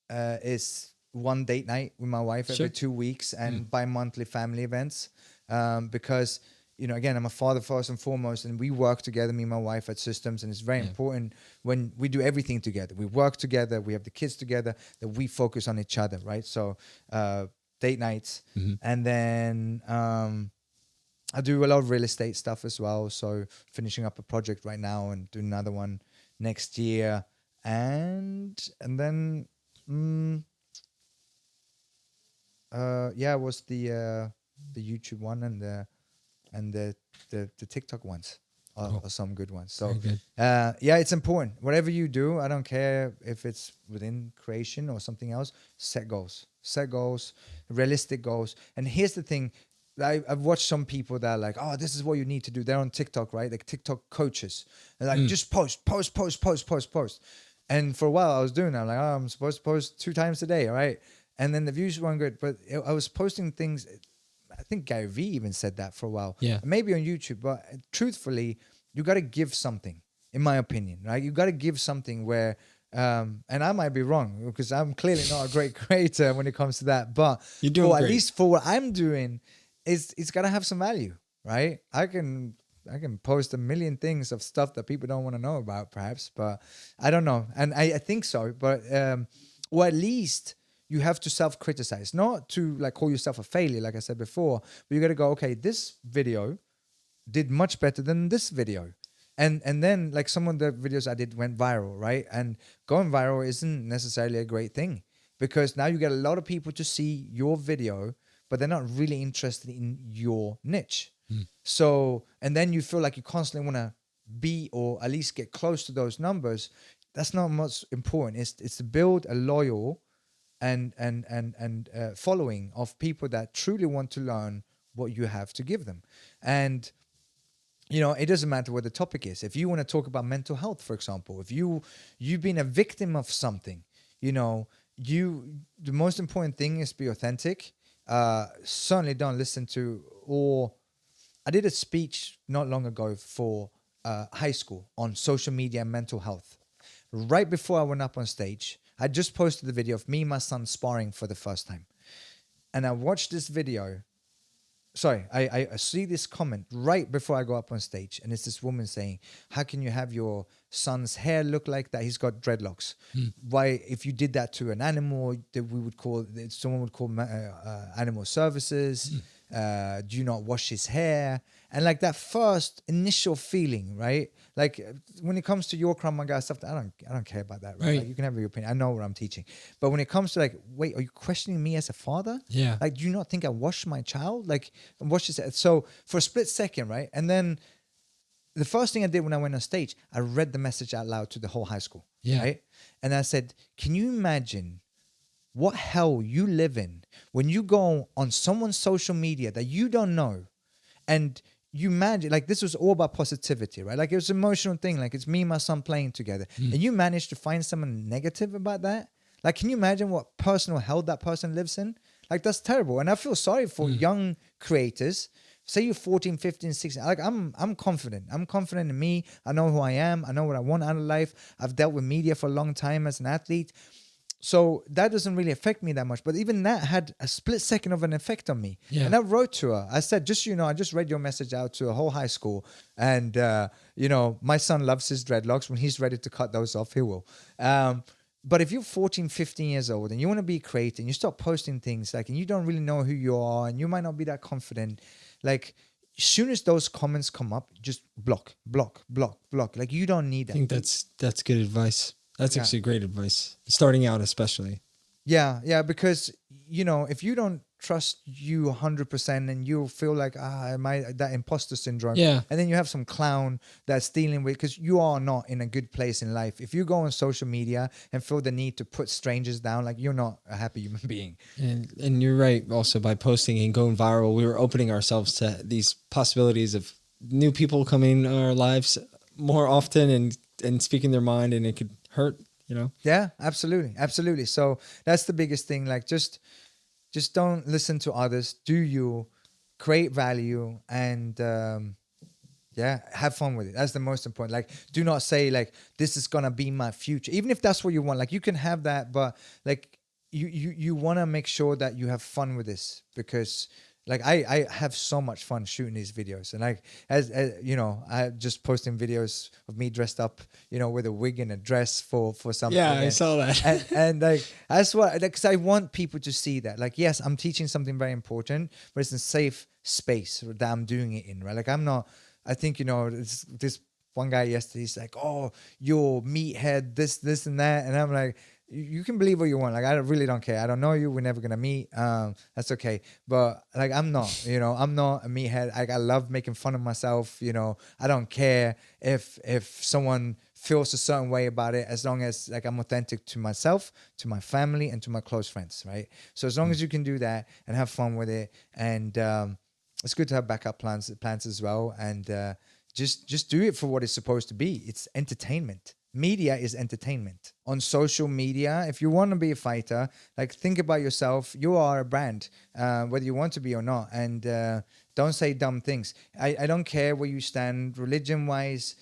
is one date night with my wife every 2 weeks, and bi-monthly family events. Because, again, I'm a father first and foremost, and we work together, me and my wife, at Systems, and it's very important when we do everything together. We work together, we have the kids together, that we focus on each other, right? So date nights. And then I do a lot of real estate stuff as well. So finishing up a project right now and doing another one next year. And then... it was the YouTube one and the TikTok ones are some good ones. So good. It's important. Whatever you do, I don't care if it's within creation or something else. Set goals, realistic goals. And here's the thing: I've watched some people that are like, oh, this is what you need to do. They're on TikTok, right? Like TikTok coaches. They're like, just post. And for a while I was doing that. I'm like, oh, I'm supposed to post 2 times a day, right? And then the views weren't good, but I was posting things. I think Gary Vee even said that for a while. Yeah. Maybe on YouTube, but truthfully, you got to give something, in my opinion, right? You got to give something where, and I might be wrong because I'm clearly not a great creator when it comes to that, but you're doing great. At least for what I'm doing, it's got to have some value, right? I can post a million things of stuff that people don't want to know about, perhaps, but I don't know. And I think so, but, or at least you have to self-criticize, not to like call yourself a failure, like I said before, but you got to go, okay, this video did much better than this video. And then like some of the videos I did went viral, right? And going viral isn't necessarily a great thing because now you get a lot of people to see your video, but they're not really interested in your niche. So, and then you feel like you constantly want to be or at least get close to those numbers. That's not much important. It's to build a loyal and following of people that truly want to learn what you have to give them. And it doesn't matter what the topic is. If you want to talk about mental health, for example, if you've been a victim of something, the most important thing is be authentic certainly don't listen to, or I did a speech not long ago for high school on social media and mental health. Right before I went up on stage, I just posted the video of me and my son sparring for the first time. And I watched this video. Sorry, I see this comment right before I go up on stage. And it's this woman saying, how can you have your son's hair look like that? He's got dreadlocks. Why, if you did that to an animal, that we would call, someone would call animal services. Do you not wash his hair? And like that first initial feeling, right? Like when it comes to your Krav Maga stuff, I don't care about that, right? Like, you can have your opinion. I know what I'm teaching. But when it comes to like, wait, are you questioning me as a father? Yeah. Like, do you not think I wash my child? Like, wash his hair? So for a split second, right? And then the first thing I did when I went on stage, I read the message out loud to the whole high school, right? And I said, can you imagine what hell you live in when you go on someone's social media that you don't know, and you imagine, like, this was all about positivity, right? Like, it was an emotional thing. Like, it's me and my son playing together. And you manage to find someone negative about that. Like, can you imagine what personal hell that person lives in? Like, that's terrible. And I feel sorry for young creators. Say you're 14, 15, 16. Like, I'm confident. I'm confident in me. I know who I am. I know what I want out of life. I've dealt with media for a long time as an athlete. So that doesn't really affect me that much. But even that had a split second of an effect on me. Yeah. And I wrote to her. I said, just, you know, I just read your message out to a whole high school. And, you know, my son loves his dreadlocks. When he's ready to cut those off, he will. But if you're 14, 15 years old and you want to be creative and you start posting things like, and you don't really know who you are and you might not be that confident, like, as soon as those comments come up, just block. Like, you don't need that. I think that's good advice. That's actually great advice. Starting out, especially. Yeah, because, you know, if you don't trust you 100% and you feel like, am I that imposter syndrome? Yeah. And then you have some clown that's dealing with, because you are not in a good place in life. If you go on social media and feel the need to put strangers down, like, you're not a happy human being. And you're right. Also, by posting and going viral, we were opening ourselves to these possibilities of new people coming in our lives more often and speaking their mind, and it could hurt, you know? Yeah, absolutely. So that's the biggest thing. Like, just don't listen to others. Do you create value and have fun with it. That's the most important. Like, do not say like, this is gonna be my future, even if that's what you want. Like, you can have that, but like, you want to make sure that you have fun with this, because like I have so much fun shooting these videos. And like, as you know, I just posting videos of me dressed up, you know, with a wig and a dress for something. Yeah, I saw that. and like, that's what, because I want people to see that. Like, yes, I'm teaching something very important, but it's a safe space that I'm doing it in, right? Like, I'm not, I think, you know, this one guy yesterday, he's like, oh, you're meathead, this and that. And I'm like, you can believe what you want. Like, I really don't care. I don't know you. We're never gonna meet. That's okay. But like, I'm not. You know, I'm not a meathead. Like, I love making fun of myself. You know, I don't care if someone feels a certain way about it, as long as like I'm authentic to myself, to my family, and to my close friends. Right. So as long as you can do that and have fun with it, and it's good to have backup plans as well, and just do it for what it's supposed to be. It's entertainment. Media is entertainment. On social media, if you want to be a fighter, like, think about yourself. You are a brand, whether you want to be or not. And don't say dumb things. I don't care where you stand religion-wise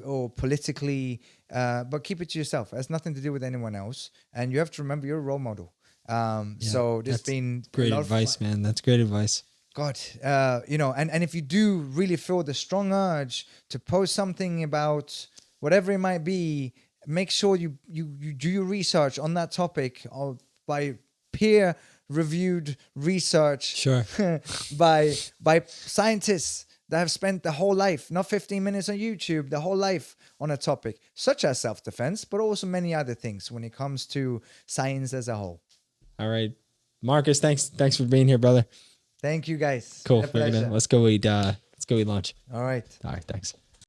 or politically, but keep it to yourself. It has nothing to do with anyone else. And you have to remember, you're a role model. So there's been great advice, man. That's great advice. God, you know, and if you do really feel the strong urge to post something about whatever it might be, make sure you do your research on that topic, or by peer reviewed research. Sure. by scientists that have spent the whole life, not 15 minutes on YouTube, the whole life on a topic such as self-defense, but also many other things when it comes to science as a whole. All right, Marcus, thanks for being here, brother. Thank you, guys. Cool. Let's go eat lunch. All right. Thanks.